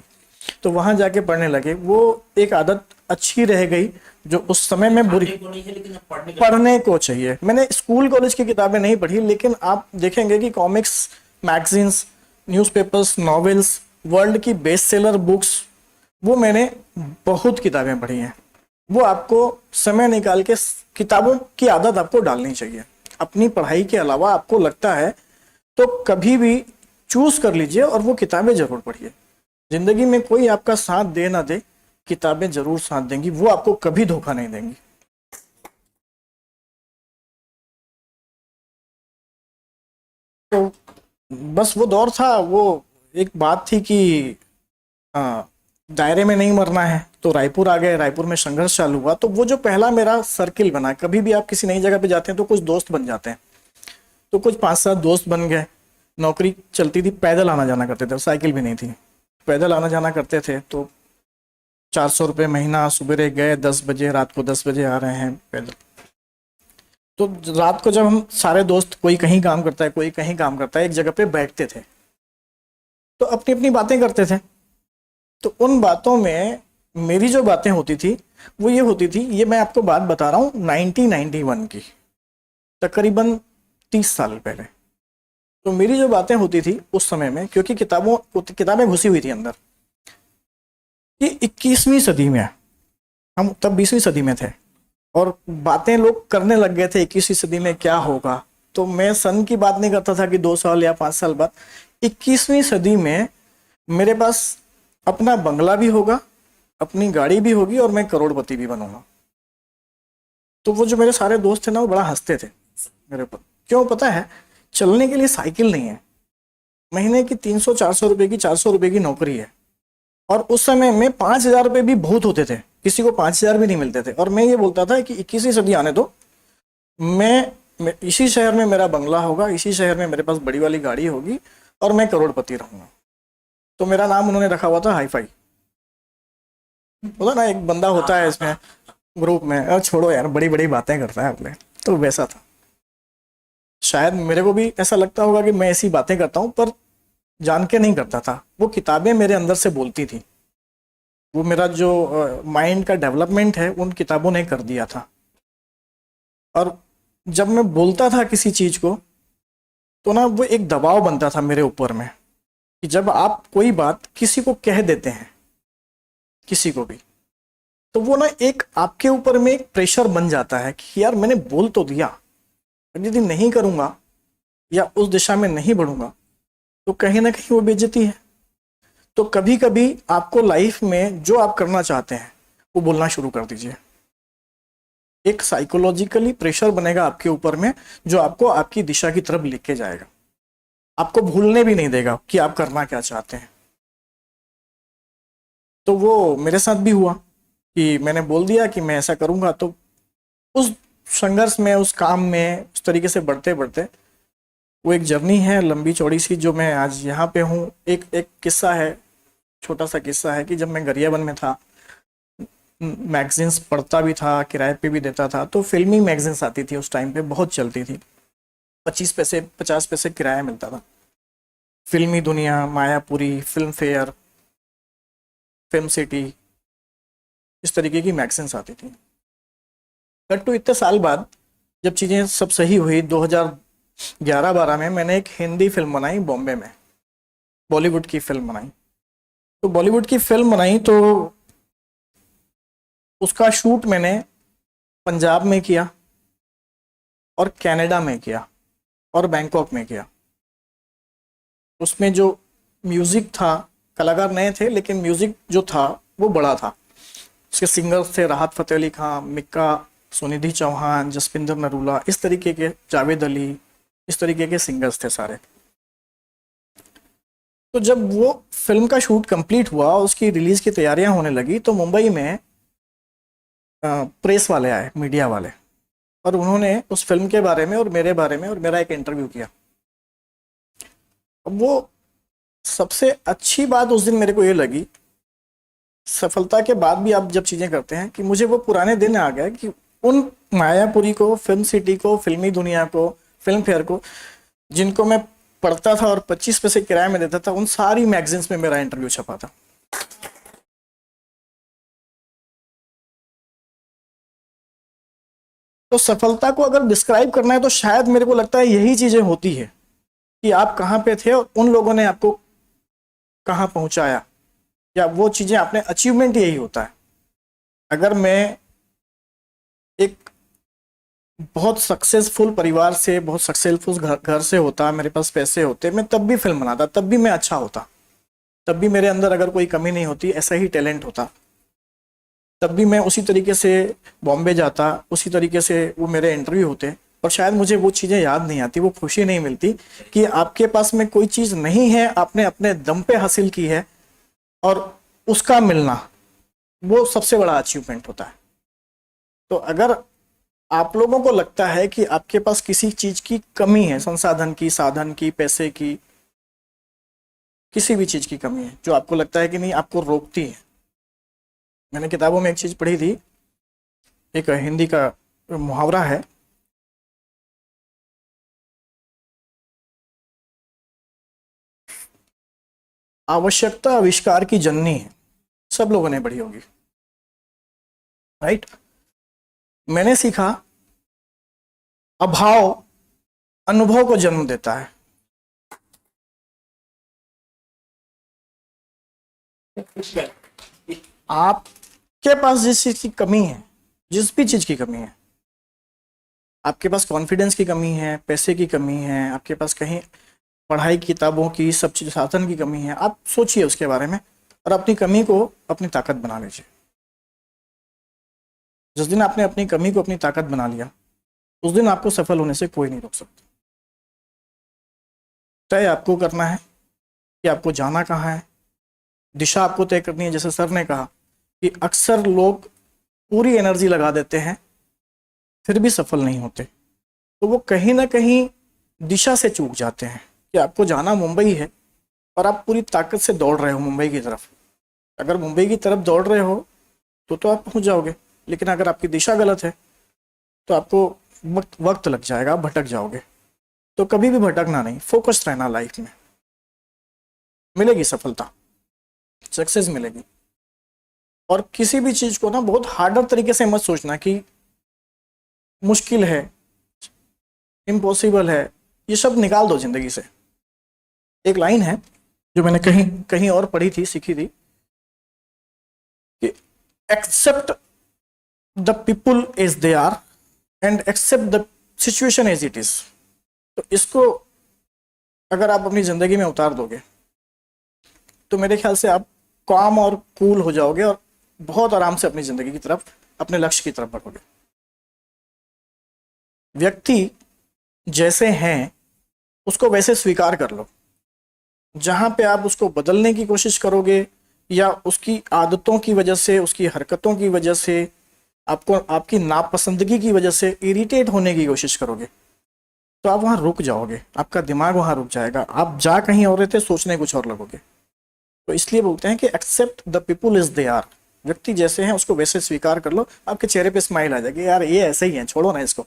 तो वहाँ जाके पढ़ने लगे। वो एक आदत अच्छी रह गई जो उस समय में बुरी। पढ़ने को चाहिए। मैंने स्कूल कॉलेज की किताबें नहीं पढ़ी, लेकिन आप देखेंगे कि comics, magazines, newspapers, novels, world की बेस्ट सेलर बुक्स, वो मैंने बहुत किताबें पढ़ी हैं। वो आपको समय निकाल के किताबों की आदत आपको डालनी चाहिए। अपनी पढ़ाई के अलावा आपको लगता है तो कभी भी चूज कर लीजिए और वो किताबें जरूर पढ़िए। जिंदगी में कोई आपका साथ दे ना दे, किताबें जरूर साथ देंगी, वो आपको कभी धोखा नहीं देंगी। तो बस वो दौर था। वो एक बात थी कि दायरे में नहीं मरना है, तो रायपुर आ गए। रायपुर में संघर्ष चालू हुआ। तो वो जो पहला मेरा सर्किल बना, कभी भी आप किसी नई जगह पे जाते हैं तो कुछ दोस्त बन जाते हैं, तो कुछ 5-7 दोस्त बन गए। नौकरी चलती थी, पैदल आना जाना करते थे, साइकिल भी नहीं थी, पैदल आना जाना करते थे। तो 400 रुपये महीना, सुबह गए 10 बजे, रात को 10 बजे आ रहे हैं पैदल। तो रात को जब हम सारे दोस्त, कोई कहीं काम करता है, कोई कहीं काम करता है, एक जगह पे बैठते थे तो अपनी अपनी बातें करते थे। तो उन बातों में मेरी जो बातें होती थी वो ये होती थी, ये मैं आपको बात बता रहा हूँ 1991 की, तकरीबन 30 साल पहले। तो मेरी जो बातें होती थी उस समय में, क्योंकि किताबें घुसी हुई थी अंदर, कि 21वीं सदी में, हम तब 20वीं सदी में थे और बातें लोग करने लग गए थे 21वीं सदी में क्या होगा। तो मैं सन की बात नहीं करता था कि 2 साल या 5 साल बाद, 21वीं सदी में मेरे पास अपना बंगला भी होगा, अपनी गाड़ी भी होगी और मैं करोड़पति भी बनूंगा। तो वो जो मेरे सारे दोस्त थे ना, वो बड़ा हंसते थे मेरे पर। क्यों पता है? चलने के लिए साइकिल नहीं है, महीने की 300-400 रुपए की, 400 रुपए की नौकरी है, और उस समय में 5,000 रुपए भी बहुत होते थे, किसी को 5,000 भी नहीं मिलते थे। और मैं ये बोलता था कि 21वीं सदी आने दो, मैं इसी शहर में मेरा बंगला होगा, इसी शहर में मेरे पास बड़ी वाली गाड़ी होगी और मैं करोड़पति रहूंगा। तो मेरा नाम उन्होंने रखा हुआ था हाई फाई। बोला ना, एक बंदा होता है इसमें ग्रुप में, और छोड़ो यार, बड़ी बड़ी बातें करता है अपने, तो वैसा था। शायद मेरे को भी ऐसा लगता होगा कि मैं ऐसी बातें करता हूँ, पर जान के नहीं करता था। वो किताबें मेरे अंदर से बोलती थी। वो मेरा जो माइंड का डेवलपमेंट है उन किताबों ने कर दिया था। और जब मैं बोलता था किसी चीज को, तो ना वो एक दबाव बनता था मेरे ऊपर में, कि जब आप कोई बात किसी को कह देते हैं, किसी को भी, तो वो ना एक आपके ऊपर में एक प्रेशर बन जाता है कि यार मैंने बोल तो दिया, यदि नहीं करूंगा या उस दिशा में नहीं बढ़ूंगा तो कहीं ना कहीं वो बेइज्जती है। तो कभी कभी आपको लाइफ में जो आप करना चाहते हैं वो बोलना शुरू कर दीजिए। एक साइकोलॉजिकली प्रेशर बनेगा आपके ऊपर में, जो आपको आपकी दिशा की तरफ लेके जाएगा, आपको भूलने भी नहीं देगा कि आप करना क्या चाहते हैं। तो वो मेरे साथ भी हुआ कि मैंने बोल दिया कि मैं ऐसा करूंगा। तो उस संघर्ष में, उस काम में, उस तरीके से बढ़ते बढ़ते, वो एक जर्नी है लंबी चौड़ी सी, जो मैं आज यहाँ पे हूँ। एक किस्सा है, छोटा सा किस्सा है, कि जब मैं गरियाबंद में था, मैगजीन्स पढ़ता भी था, किराए पे भी देता था। तो फिल्मी मैगजीन्स आती थी उस टाइम पे, बहुत चलती थी, 25 पैसे 50 पैसे किराया मिलता था। फिल्मी दुनिया, Mayapuri, film fair, film city, इस तरीके की मैगजीन्स आती थी। बट तो इतने साल बाद जब चीज़ें सब सही हुई, 2011-12 में मैंने एक हिंदी फिल्म बनाई बॉम्बे में, बॉलीवुड की फिल्म बनाई। तो बॉलीवुड की फिल्म बनाई तो उसका शूट मैंने पंजाब में किया और कनाडा में किया और बैंकॉक में किया। उसमें जो म्यूजिक था, कलाकार नए थे लेकिन म्यूजिक जो था वो बड़ा था। उसके सिंगर्स थे राहत फतेह अली खान, मिक्का, सुनिधि चौहान, जसपिंदर नरूला, इस तरीके के, जावेद अली, इस तरीके के सिंगर्स थे सारे। तो जब वो फिल्म का शूट कंप्लीट हुआ, उसकी रिलीज की तैयारियां होने लगी, तो मुंबई में प्रेस वाले आए, मीडिया वाले। और उन्होंने उस फिल्म के बारे में और मेरे बारे में और मेरा एक इंटरव्यू किया। अब वो सबसे अच्छी बात उस दिन मेरे को ये लगी, सफलता के बाद भी आप जब चीज़ें करते हैं, कि मुझे वो पुराने दिन आ गए कि उन मायापुरी को, फिल्म सिटी को, फिल्मी दुनिया को, फिल्म फेयर को, जिनको मैं पढ़ता था और 25 पैसे किराए में देता था, उन सारी मैगजीन्स में मेरा इंटरव्यू छपा था। तो सफलता को अगर डिस्क्राइब करना है तो शायद मेरे को लगता है यही चीजें होती है कि आप कहाँ पे थे और उन लोगों ने आपको कहाँ पहुंचाया, या वो चीजें आपने अचीवमेंट यही होता है। अगर मैं एक बहुत सक्सेसफुल परिवार से, बहुत सक्सेसफुल घर से होता, मेरे पास पैसे होते, मैं तब भी फिल्म बनाता, तब भी मैं अच्छा होता, तब भी मेरे अंदर अगर कोई कमी नहीं होती, ऐसा ही टैलेंट होता, तब भी मैं उसी तरीके से बॉम्बे जाता, उसी तरीके से वो मेरे इंटरव्यू होते, और शायद मुझे वो चीज़ें याद नहीं आती, वो खुशी नहीं मिलती कि आपके पास में कोई चीज़ नहीं है, आपने अपने दम पे हासिल की है, और उसका मिलना वो सबसे बड़ा अचीवमेंट होता है। तो अगर आप लोगों को लगता है कि आपके पास किसी चीज़ की कमी है, संसाधन की, साधन की, पैसे की, किसी भी चीज़ की कमी है जो आपको लगता है कि नहीं, आपको रोकती है। मैंने किताबों में एक चीज़ पढ़ी थी, एक हिंदी का मुहावरा है, आवश्यकता आविष्कार की जननी है। सब लोगों ने पढ़ी होगी, राइट। मैंने सीखा अभाव अनुभव को जन्म देता है। आपके पास जिस चीज की कमी है, जिस भी चीज की कमी है, आपके पास कॉन्फिडेंस की कमी है, पैसे की कमी है, आपके पास कहीं पढ़ाई किताबों की, सब चीज साधन की कमी है, आप सोचिए उसके बारे में और अपनी कमी को अपनी ताकत बना लीजिए। जिस दिन आपने अपनी कमी को अपनी ताकत बना लिया, उस दिन आपको सफल होने से कोई नहीं रोक सकता। तय आपको करना है कि आपको जाना कहाँ है, दिशा आपको तय करनी है। जैसे सर ने कहा कि अक्सर लोग पूरी एनर्जी लगा देते हैं फिर भी सफल नहीं होते, तो वो कहीं ना कहीं दिशा से चूक जाते हैं कि आपको जाना मुंबई है और आप पूरी ताकत से दौड़ रहे हो मुंबई की तरफ। अगर मुंबई की तरफ दौड़ रहे हो तो आप पहुंच जाओगे, लेकिन अगर आपकी दिशा गलत है तो आपको वक्त लग जाएगा, आप भटक जाओगे। तो कभी भी भटकना नहीं, फोकस्ड रहना लाइफ में, मिलेगी सफलता, सक्सेस मिलेगी। और किसी भी चीज को ना बहुत हार्डर तरीके से मत सोचना कि मुश्किल है, इम्पॉसिबल है, ये सब निकाल दो जिंदगी से। एक लाइन है जो मैंने कहीं कहीं और पढ़ी थी, सीखी थी, कि accept the people as they are and accept the situation as it is. तो इसको अगर आप अपनी जिंदगी में उतार दोगे तो मेरे ख्याल से आप काम और कूल हो जाओगे और बहुत आराम से अपनी जिंदगी की तरफ, अपने लक्ष्य की तरफ बढ़ोगे। व्यक्ति जैसे हैं उसको वैसे स्वीकार कर लो। जहां पे आप उसको बदलने की कोशिश करोगे या उसकी आदतों की वजह से, उसकी हरकतों की वजह से, आपको आपकी नापसंदगी की वजह से इरिटेट होने की कोशिश करोगे तो आप वहां रुक जाओगे, आपका दिमाग वहां रुक जाएगा, आप जा कहीं और रहते, सोचने कुछ और लगोगे। तो इसलिए बोलते हैं कि accept the people is they are. व्यक्ति जैसे हैं उसको वैसे स्वीकार कर लो, आपके चेहरे पे स्माइल आ जाएगी, यार ये ऐसे ही है, छोड़ो ना इसको।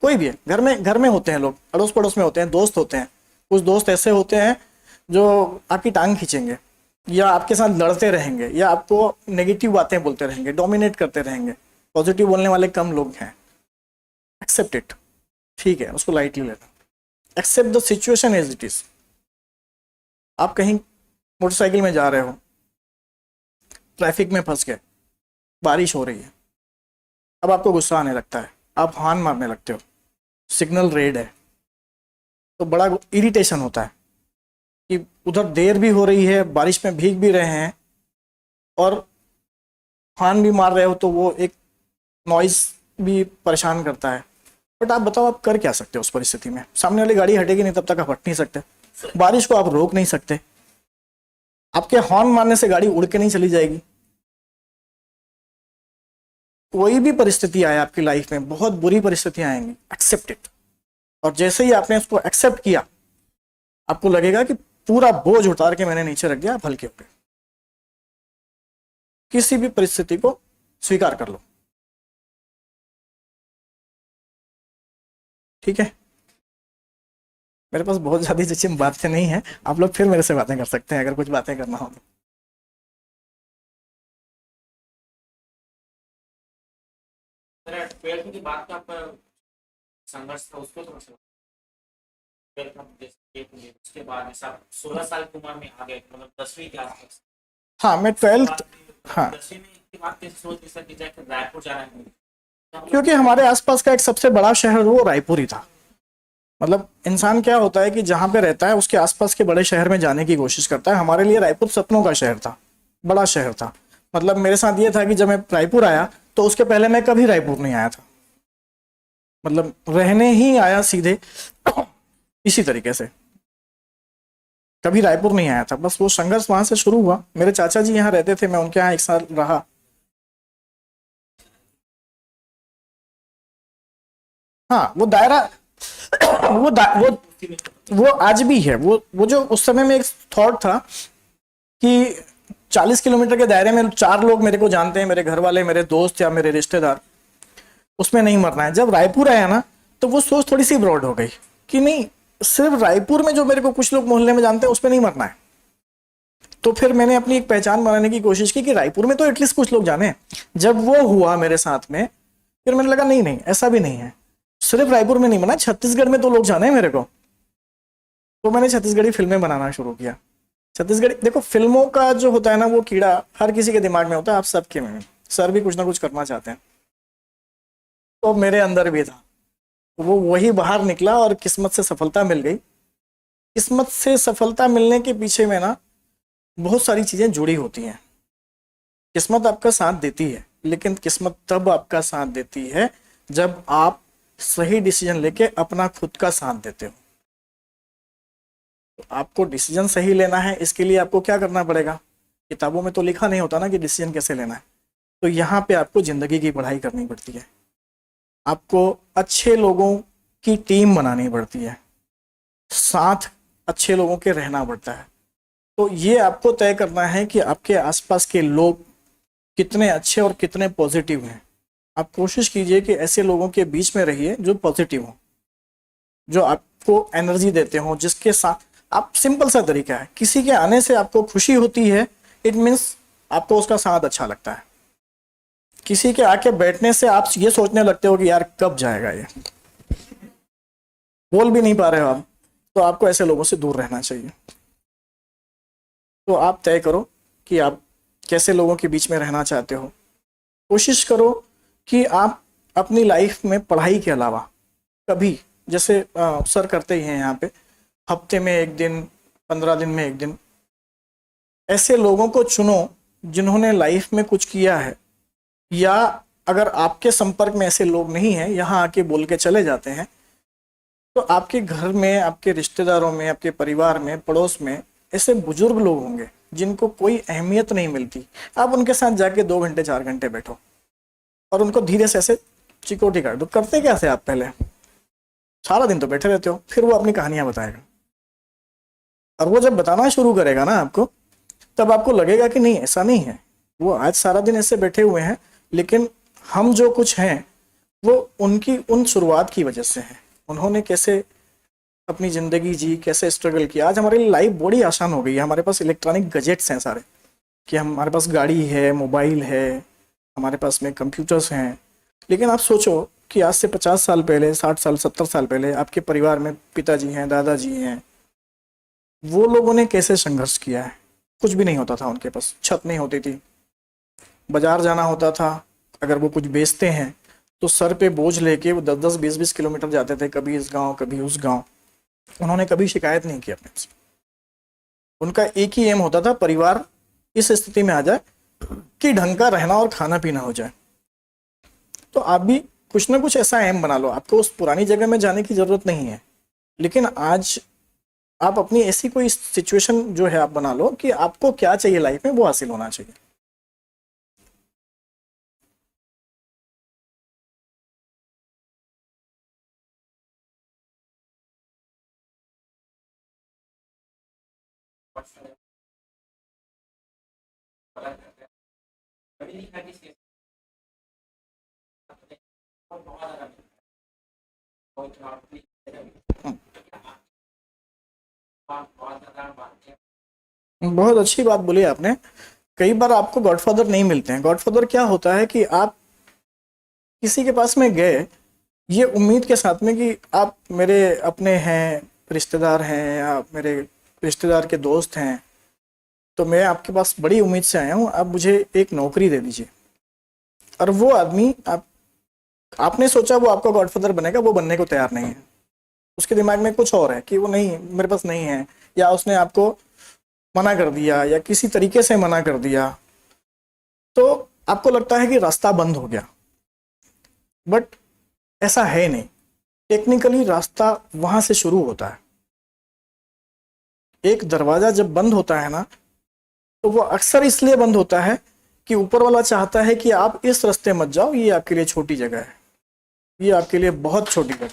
कोई भी है, घर में होते हैं लोग, अड़ोस पड़ोस में होते हैं, दोस्त होते हैं। कुछ दोस्त ऐसे होते हैं जो आपकी टांग खींचेंगे या आपके साथ लड़ते रहेंगे या आपको नेगेटिव बातें बोलते रहेंगे, डोमिनेट करते रहेंगे। पॉजिटिव बोलने वाले कम लोग हैं। एक्सेप्ट इट, ठीक है, उसको लाइटली लेना। Accept the situation as it is. आप कहीं मोटरसाइकिल में जा रहे हो, ट्रैफिक में फंस गए, बारिश हो रही है, अब आपको गुस्सा आने लगता है, आप हॉर्न मारने लगते हो, सिग्नल रेड है, तो बड़ा इरिटेशन होता है कि उधर देर भी हो रही है, बारिश में भीग भी रहे हैं और हॉर्न भी मार रहे हो, तो वो एक नॉइज भी परेशान करता है। बट आप बताओ, आप कर क्या सकते हो उस परिस्थिति में? सामने वाली गाड़ी हटेगी नहीं तब तक आप हट नहीं सकते, बारिश को आप रोक नहीं सकते, आपके हॉर्न मारने से गाड़ी उड़ के नहीं चली जाएगी। कोई भी परिस्थिति आए आपकी लाइफ में, बहुत बुरी परिस्थितियां आएंगी, एक्सेप्ट इट। और जैसे ही आपने उसको एक्सेप्ट किया, आपको लगेगा कि पूरा बोझ उतार के मैंने नीचे रख दिया, आप हल्के हो गए। किसी भी परिस्थिति को स्वीकार कर लो, ठीक है। मेरे पास बहुत ज्यादा जैसी बातें नहीं है, आप लोग फिर मेरे से बातें कर सकते हैं अगर कुछ बातें करना हो तो। सर 12th की बात का आपका संघर्ष था, उसको थोड़ा सा 12th में जैसे उसके बाद जैसे आप 16 साल की उम्र में आ गए, मतलब 10वीं के आसपास। हाँ, मैं 12th, हाँ, 10वीं में के बाद कैसे सोच सर कि जाकर रायपुर जाना है? क्योंकि हमारे आसपास का एक सबसे बड़ा शहर वो रायपुर ही था। मतलब इंसान क्या होता है कि जहाँ पे रहता है उसके आसपास के बड़े शहर में जाने की कोशिश करता है। हमारे लिए रायपुर सपनों का शहर था, बड़ा शहर था। मतलब मेरे साथ ये था कि जब मैं रायपुर आया तो उसके पहले मैं कभी रायपुर नहीं आया था, मतलब रहने ही आया सीधे इसी तरीके से, कभी रायपुर नहीं आया था। बस वो संघर्ष वहां से शुरू हुआ। मेरे चाचा जी यहाँ रहते थे, मैं उनके यहाँ 1 साल रहा। हाँ, वो दायरा वो आज भी है। वो जो उस समय में एक थॉट था कि 40 किलोमीटर के दायरे में 4 लोग मेरे को जानते हैं, मेरे घर वाले, मेरे दोस्त या मेरे रिश्तेदार, उसमें नहीं मरना है। जब रायपुर आया ना तो वो सोच थोड़ी सी ब्रॉड हो गई कि नहीं, सिर्फ रायपुर में जो मेरे को कुछ लोग मोहल्ले में जानते हैं उस पर नहीं मरना है। तो फिर मैंने अपनी एक पहचान बनाने की कोशिश की कि रायपुर में तो एटलीस्ट कुछ लोग जाने। जब वो हुआ मेरे साथ में, फिर मैंने लगा नहीं, ऐसा भी नहीं है, सिर्फ रायपुर में नहीं बना, छत्तीसगढ़ में तो लोग जाने हैं मेरे को। तो मैंने छत्तीसगढ़ी फिल्में बनाना शुरू किया। छत्तीसगढ़ी, देखो फिल्मों का जो होता है ना वो कीड़ा हर किसी के दिमाग में होता है, आप सबके में। सर भी कुछ ना कुछ करना चाहते हैं, तो मेरे अंदर भी था, वो वही बाहर निकला और किस्मत से सफलता मिल गई। किस्मत से सफलता मिलने के पीछे में ना बहुत सारी चीजें जुड़ी होती हैं। किस्मत आपका साथ देती है, लेकिन किस्मत तब आपका साथ देती है जब आप सही डिसीजन लेके अपना खुद का साथ देते हो। तो आपको डिसीजन सही लेना है, इसके लिए आपको क्या करना पड़ेगा? किताबों में तो लिखा नहीं होता ना कि डिसीजन कैसे लेना है। तो यहाँ पे आपको जिंदगी की पढ़ाई करनी पड़ती है, आपको अच्छे लोगों की टीम बनानी पड़ती है, साथ अच्छे लोगों के रहना पड़ता है। तो ये आपको तय करना है कि आपके आसपास के लोग कितने अच्छे और कितने पॉजिटिव हैं। आप कोशिश कीजिए कि ऐसे लोगों के बीच में रहिए जो पॉजिटिव हो, जो आपको एनर्जी देते हो, जिसके साथ आप, सिंपल सा तरीका है, किसी के आने से आपको खुशी होती है, इट मीन्स आपको उसका साथ अच्छा लगता है। किसी के आके बैठने से आप ये सोचने लगते हो कि यार कब जाएगा ये, बोल भी नहीं पा रहे हो आप, तो आपको ऐसे लोगों से दूर रहना चाहिए। तो आप तय करो कि आप कैसे लोगों के बीच में रहना चाहते हो। कोशिश करो कि आप अपनी लाइफ में पढ़ाई के अलावा कभी, जैसे सर करते ही हैं यहाँ पे, हफ्ते में 1 दिन, 15 दिन में 1 दिन, ऐसे लोगों को चुनो जिन्होंने लाइफ में कुछ किया है, या अगर आपके संपर्क में ऐसे लोग नहीं हैं, यहाँ आके बोल के चले जाते हैं, तो आपके घर में, आपके रिश्तेदारों में, आपके परिवार में, पड़ोस में ऐसे बुजुर्ग लोग होंगे जिनको कोई अहमियत नहीं मिलती। आप उनके साथ जाके 2 घंटे 4 घंटे बैठो और उनको धीरे से ऐसे चिकोटी काट दो। करते क्या थे आप? पहले सारा दिन तो बैठे रहते हो, फिर वो अपनी कहानियां बताएगा, और वो जब बताना शुरू करेगा ना आपको, तब आपको लगेगा कि नहीं, ऐसा नहीं है, वो आज सारा दिन ऐसे बैठे हुए हैं, लेकिन हम जो कुछ हैं वो उनकी उन शुरुआत की वजह से है। उन्होंने कैसे अपनी जिंदगी जी, कैसे स्ट्रगल किया। आज हमारी लाइफ बड़ी आसान हो गई है, हमारे पास इलेक्ट्रॉनिक गैजेट्स हैं सारे, कि हमारे पास गाड़ी है, मोबाइल है, हमारे पास में कंप्यूटर्स हैं। लेकिन आप सोचो कि आज से 50 साल पहले, 60 साल, 70 साल पहले आपके परिवार में पिताजी हैं, दादाजी हैं, वो लोगों ने कैसे संघर्ष किया है। कुछ भी नहीं होता था उनके पास, छत नहीं होती थी, बाजार जाना होता था, अगर वो कुछ बेचते हैं तो सर पे बोझ लेके वो 10-10, 20-20 किलोमीटर जाते थे, कभी इस गांव कभी उस गांव। उन्होंने कभी शिकायत नहीं की अपने से। उनका एक ही एम होता था, परिवार इस स्थिति में आ जाए कि ढंग का रहना और खाना पीना हो जाए। तो आप भी कुछ ना कुछ ऐसा एम बना लो। आपको उस पुरानी जगह में जाने की जरूरत नहीं है, लेकिन आज आप अपनी ऐसी कोई सिचुएशन जो है आप बना लो कि आपको क्या चाहिए लाइफ में, वो हासिल होना चाहिए। कभी लिखा किसके बहुत ज्यादा बहुत ज्यादा बात है। बहुत अच्छी बात बोली आपने। कई बार आपको गॉडफादर नहीं मिलते हैं। गॉडफादर क्या होता है कि आप किसी के पास में गए ये उम्मीद के साथ में कि आप मेरे अपने हैं, रिश्तेदार हैं, आप मेरे रिश्तेदार के दोस्त हैं, तो मैं आपके पास बड़ी उम्मीद से आया हूँ, आप मुझे एक नौकरी दे दीजिए। और वो आदमी आपने सोचा वो आपका गॉडफादर बनेगा, वो बनने को तैयार नहीं है। उसके दिमाग में कुछ और है कि वो नहीं, मेरे पास नहीं है, या उसने आपको मना कर दिया या किसी तरीके से मना कर दिया, तो आपको लगता है कि रास्ता बंद हो गया। बट ऐसा है नहीं। टेक्निकली रास्ता वहां से शुरू होता है। एक दरवाजा जब बंद होता है ना, तो वो अक्सर इसलिए बंद होता है कि ऊपर वाला चाहता है कि आप इस रास्ते मत जाओ, ये आपके लिए छोटी जगह है, ये आपके लिए बहुत छोटी जगह है।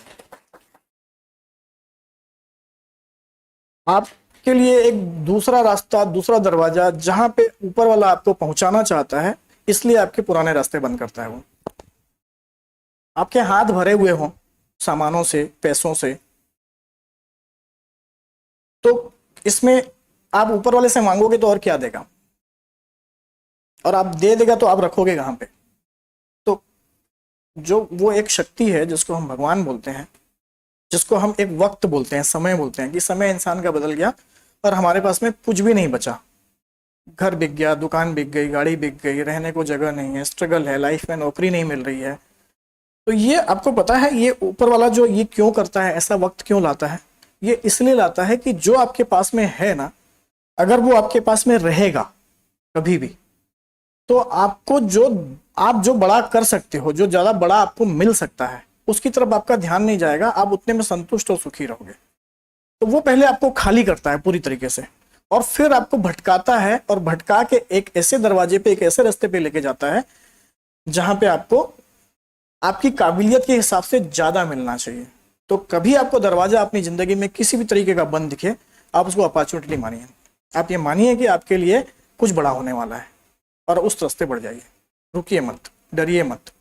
आपके लिए एक दूसरा रास्ता, दूसरा दरवाजा जहां पे ऊपर वाला आपको पहुंचाना चाहता है, इसलिए आपके पुराने रास्ते बंद करता है वो। आपके हाथ भरे हुए हों सामानों से, पैसों से, तो इसमें आप ऊपर वाले से मांगोगे तो और क्या देगा, और आप दे देगा तो आप रखोगे कहां पे। तो जो वो एक शक्ति है जिसको हम भगवान बोलते हैं, जिसको हम एक वक्त बोलते हैं, समय बोलते हैं, कि समय इंसान का बदल गया और हमारे पास में कुछ भी नहीं बचा। घर बिक गया, दुकान बिक गई, गाड़ी बिक गई, रहने को जगह नहीं है, स्ट्रगल है, लाइफ में नौकरी नहीं मिल रही है। तो ये आपको पता है ये ऊपर वाला जो ये क्यों करता है, ऐसा वक्त क्यों लाता है? ये इसलिए लाता है कि जो आपके पास में है ना, अगर वो आपके पास में रहेगा कभी भी, तो आपको आप जो बड़ा कर सकते हो, जो ज्यादा बड़ा आपको मिल सकता है, उसकी तरफ आपका ध्यान नहीं जाएगा, आप उतने में संतुष्ट और सुखी रहोगे। तो वो पहले आपको खाली करता है पूरी तरीके से, और फिर आपको भटकाता है, और भटका के एक ऐसे दरवाजे पे, एक ऐसे रास्ते पे लेके जाता है जहां पे आपको आपकी काबिलियत के हिसाब से ज्यादा मिलना चाहिए। तो कभी आपको दरवाजा अपनी जिंदगी में किसी भी तरीके का बंद दिखे, आप उसको अपॉर्चुनिटी मानिए। आप ये मानिए कि आपके लिए कुछ बड़ा होने वाला है, और उस रास्ते बढ़ जाइए। रुकिए मत, डरिए मत।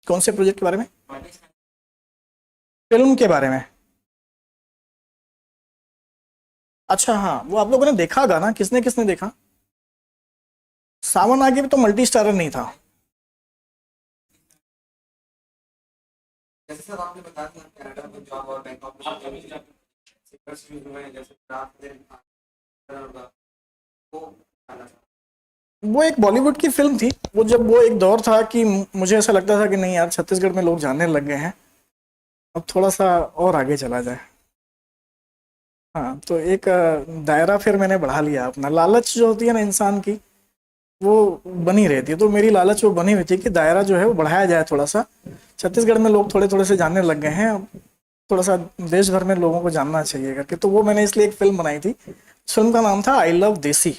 कौन से प्रोजेक्ट के बारे में? फिल्म के बारे में? अच्छा हाँ, वो आप लोगों ने देखा होगा ना। किसने किसने देखा? सावन आगे भी तो मल्टी स्टारर नहीं था। जैसे सर आपने बताया था कनाडा में जॉब और बैंकॉक में सिपर्स यूज हुए हैं, जैसे क्राफ्ट वो आना था। वो एक बॉलीवुड की फिल्म थी। वो जब वो एक दौर था कि मुझे ऐसा लगता था कि नहीं यार, छत्तीसगढ़ में लोग जानने लग गए हैं, अब थोड़ा सा और आगे चला जाए। हाँ, तो एक दायरा फिर मैंने बढ़ा लिया अपना। लालच जो होती है ना इंसान की, वो बनी रहती है। तो मेरी लालच वो बनी हुई थी कि दायरा जो है वो बढ़ाया जाए थोड़ा सा। छत्तीसगढ़ में लोग थोड़े थोड़े से जानने लग गए हैं, अब थोड़ा सा देश भर में लोगों को जानना चाहिए करके। तो वो मैंने इसलिए एक फिल्म बनाई थी। फिल्म का नाम था आई लव देसी।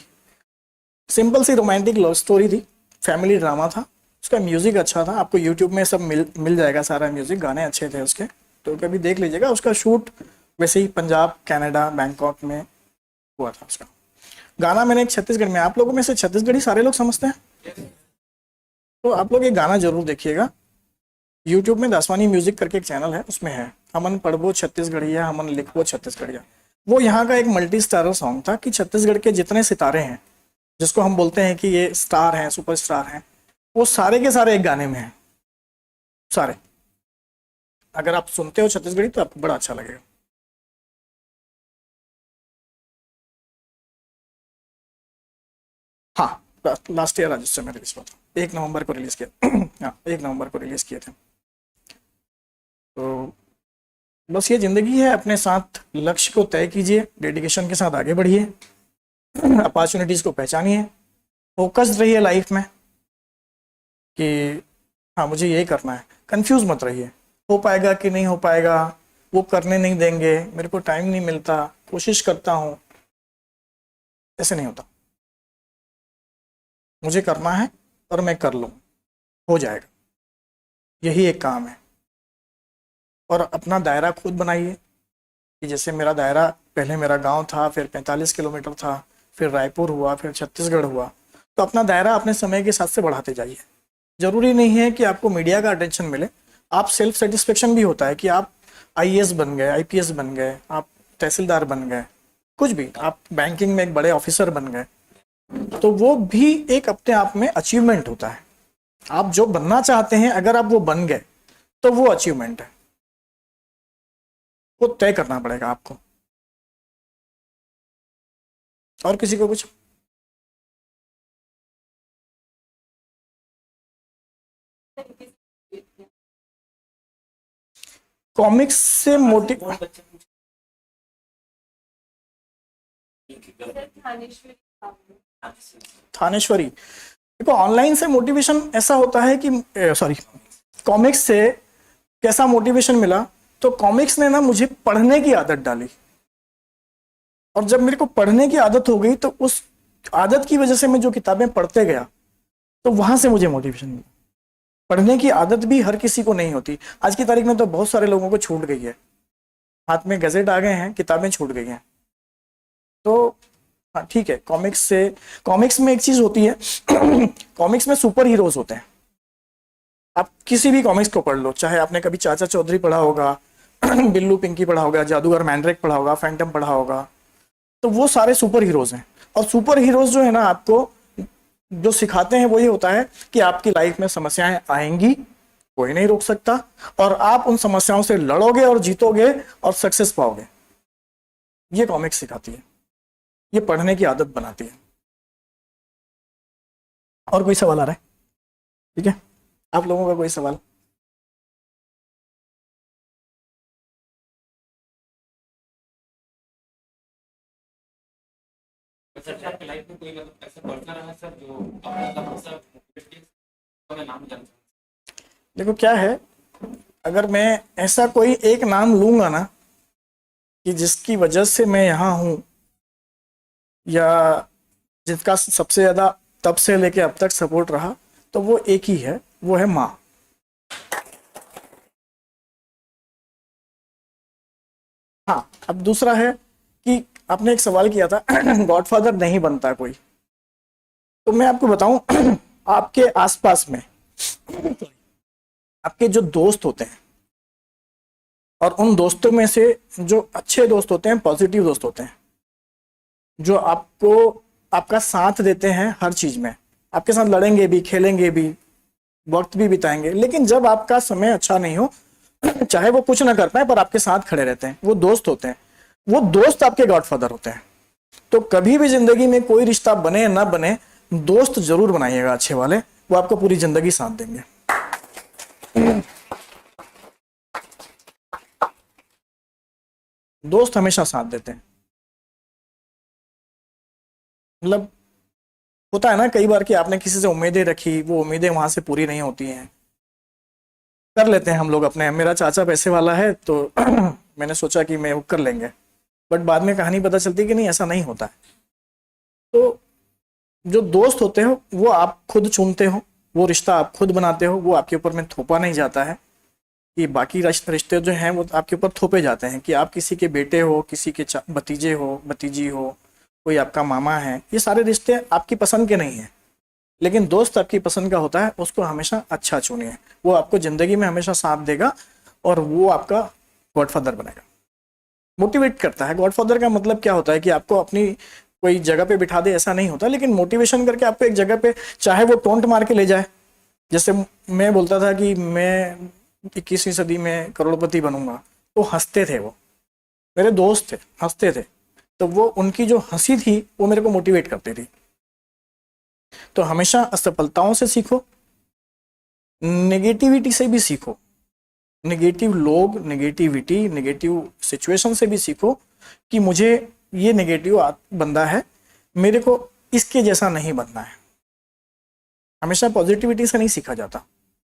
सिंपल सी रोमांटिक लव स्टोरी थी, फैमिली ड्रामा था। उसका म्यूजिक अच्छा था, आपको यूट्यूब में सब मिल जाएगा सारा म्यूजिक, गाने अच्छे थे उसके, तो कभी देख लीजिएगा। उसका शूट वैसे ही पंजाब, कनाडा, बैंकॉक में हुआ था उसका। गाना मैंने एक छत्तीसगढ़ में, आप लोगों में से छत्तीसगढ़ी सारे लोग समझते हैं, तो आप लोग ये गाना जरूर देखिएगा। यूट्यूब में दासवानी म्यूजिक करके एक चैनल है, उसमें है हमन पढ़बो छत्तीसगढ़िया, हमन लिखबो छत्तीसगढ़िया। वो यहाँ का एक मल्टी स्टारर सॉन्ग था कि छत्तीसगढ़ के जितने सितारे हैं, जिसको हम बोलते हैं कि ये स्टार हैं, सुपर स्टार हैं, वो सारे के सारे एक गाने में हैं, सारे। अगर आप सुनते हो छत्तीसगढ़ी तो आपको बड़ा अच्छा लगेगा। हाँ, लास्ट ईयर राजस्थान में रिलीज हुआ था, 1 नवंबर को रिलीज किया। हाँ, 1 नवंबर को रिलीज किए थे। तो बस ये जिंदगी है, अपने साथ लक्ष्य को तय कीजिए, डेडिकेशन के साथ आगे बढ़िए, अपॉर्चुनिटीज को पहचानिए, फोकस्ड रहिए लाइफ में कि हाँ मुझे यही करना है। कंफ्यूज मत रहिए, हो पाएगा कि नहीं हो पाएगा, वो करने नहीं देंगे, मेरे को टाइम नहीं मिलता, कोशिश करता हूँ, ऐसे नहीं होता। मुझे करना है और मैं कर लूँ, हो जाएगा। यही एक काम है। और अपना दायरा खुद बनाइए कि जैसे मेरा दायरा पहले मेरा गांव था, फिर 45 किलोमीटर था, फिर रायपुर हुआ, फिर छत्तीसगढ़ हुआ। तो अपना दायरा अपने समय के साथ से बढ़ाते जाइए। जरूरी नहीं है कि आपको मीडिया का अटेंशन मिले, आप सेल्फ सेटिस्फेक्शन भी होता है कि आप आईएएस बन गए, आईपीएस बन गए, आप तहसीलदार बन गए, कुछ भी, आप बैंकिंग में एक बड़े ऑफिसर बन गए, तो वो भी एक अपने आप में अचीवमेंट होता है। आप जो बनना चाहते हैं अगर आप वो बन गए तो वो अचीवमेंट है, वो तय करना पड़ेगा आपको। और किसी को कुछ? कॉमिक्स से मोटिव थानेश्वरी, देखो ऑनलाइन से मोटिवेशन ऐसा होता है कि सॉरी, कॉमिक्स से कैसा मोटिवेशन मिला, तो कॉमिक्स ने ना मुझे पढ़ने की आदत डाली, और जब मेरे को पढ़ने की आदत हो गई तो उस आदत की वजह से मैं जो किताबें पढ़ते गया तो वहां से मुझे मोटिवेशन मिला। पढ़ने की आदत भी हर किसी को नहीं होती। आज की तारीख में तो बहुत सारे लोगों को छूट गई है, हाथ में गजेट आ गए हैं, किताबें छूट गई हैं। तो हाँ ठीक है, कॉमिक्स में एक चीज होती है कॉमिक्स में सुपर हीरोज होते हैं। आप किसी भी कॉमिक्स को पढ़ लो, चाहे आपने कभी चाचा चौधरी पढ़ा होगा बिल्लू पिंकी पढ़ा होगा, जादूगर मैंड्रेक पढ़ा होगा, फैंटम पढ़ा होगा, तो वो सारे सुपर हीरोज हैं। और सुपर हीरोज जो है ना, आपको जो सिखाते हैं वो ये होता है कि आपकी लाइफ में समस्याएं आएंगी, कोई नहीं रोक सकता, और आप उन समस्याओं से लड़ोगे और जीतोगे और सक्सेस पाओगे। ये कॉमिक्स सिखाती है, ये पढ़ने की आदत बनाती है। और कोई सवाल आ रहा है? ठीक है, आप लोगों का कोई सवाल? सर आपकी लाइफ में कोई मतलब ऐसा पर्सन रहा सर जो आपका मतलब मोटिवेटिंग का नाम जानता हूं? देखो क्या है, अगर मैं ऐसा कोई एक नाम लूंगा ना कि जिसकी वजह से मैं यहाँ हूं, या जिसका सबसे ज्यादा तब से लेके अब तक सपोर्ट रहा, तो वो एक ही है, वो है माँ। हाँ, अब दूसरा है कि आपने एक सवाल किया था गॉडफादर नहीं बनता कोई, तो मैं आपको बताऊं आपके आसपास में आपके जो दोस्त होते हैं, और उन दोस्तों में से जो अच्छे दोस्त होते हैं, पॉजिटिव दोस्त होते हैं, जो आपको आपका साथ देते हैं हर चीज में, आपके साथ लड़ेंगे भी, खेलेंगे भी, वक्त भी बिताएंगे, लेकिन जब आपका समय अच्छा नहीं हो चाहे वो कुछ ना कर पाए पर आपके साथ खड़े रहते हैं, वो दोस्त होते हैं। वो दोस्त आपके गॉडफादर होते हैं। तो कभी भी जिंदगी में कोई रिश्ता बने ना बने, दोस्त जरूर बनाइएगा अच्छे वाले, वो आपको पूरी जिंदगी साथ देंगे। दोस्त हमेशा साथ देते हैं। मतलब होता है ना कई बार कि आपने किसी से उम्मीदें रखी, वो उम्मीदें वहां से पूरी नहीं होती हैं, कर लेते हैं हम लोग अपने, मेरा चाचा पैसे वाला है तो मैंने सोचा कि मैं वो कर लेंगे, बट बाद में कहानी पता चलती है कि नहीं, ऐसा नहीं होता है। तो जो दोस्त होते हो वो आप खुद चुनते हो, वो रिश्ता आप खुद बनाते हो, वो आपके ऊपर में थोपा नहीं जाता है कि बाकी रिश्ते जो हैं वो आपके ऊपर थोपे जाते हैं कि आप किसी के बेटे हो, किसी के भतीजे हो, भतीजी हो, कोई आपका मामा है, ये सारे रिश्ते आपकी पसंद के नहीं हैं। लेकिन दोस्त आपकी पसंद का होता है, उसको हमेशा अच्छा चुनिए, वो आपको जिंदगी में हमेशा साथ देगा और वो आपका गॉडफादर बनेगा। मोटिवेट करता है। गॉडफादर का मतलब क्या होता है कि आपको अपनी कोई जगह पे बिठा दे, ऐसा नहीं होता, लेकिन मोटिवेशन करके आपको एक जगह पे, चाहे वो टोंट मार के ले जाए, जैसे मैं बोलता था कि मैं 21वीं सदी में करोड़पति बनूंगा, तो हंसते थे, वो मेरे दोस्त थे, हंसते थे, तो वो उनकी जो हंसी थी वो मेरे को मोटिवेट करती थी। तो हमेशा असफलताओं से सीखो, नेगेटिविटी से भी सीखो, नेगेटिव लोग, नेगेटिविटी, नेगेटिव सिचुएशन से भी सीखो कि मुझे ये नेगेटिव बंदा है, मेरे को इसके जैसा नहीं बनना है। हमेशा पॉजिटिविटी से नहीं सीखा जाता,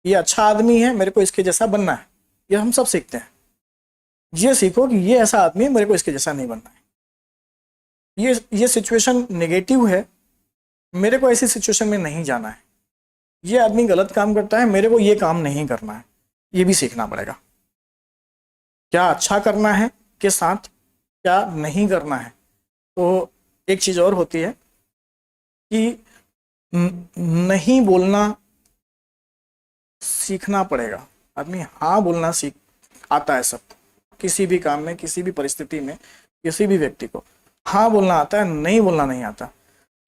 ये अच्छा आदमी है, मेरे को इसके जैसा बनना है, ये हम सब सीखते हैं। ये सीखो कि ये ऐसा आदमी है, मेरे को इसके जैसा नहीं बनना है, ये सिचुएशन नेगेटिव है, मेरे को ऐसी सिचुएशन में नहीं जाना है, ये आदमी गलत काम करता है, मेरे को ये काम नहीं करना है, ये भी सीखना पड़ेगा। क्या अच्छा करना है के साथ क्या नहीं करना है। तो एक चीज और होती है कि नहीं बोलना सीखना पड़ेगा। आदमी हाँ बोलना सीख आता है सब, किसी भी काम में, किसी भी परिस्थिति में, किसी भी व्यक्ति को हाँ बोलना आता है, नहीं बोलना नहीं आता।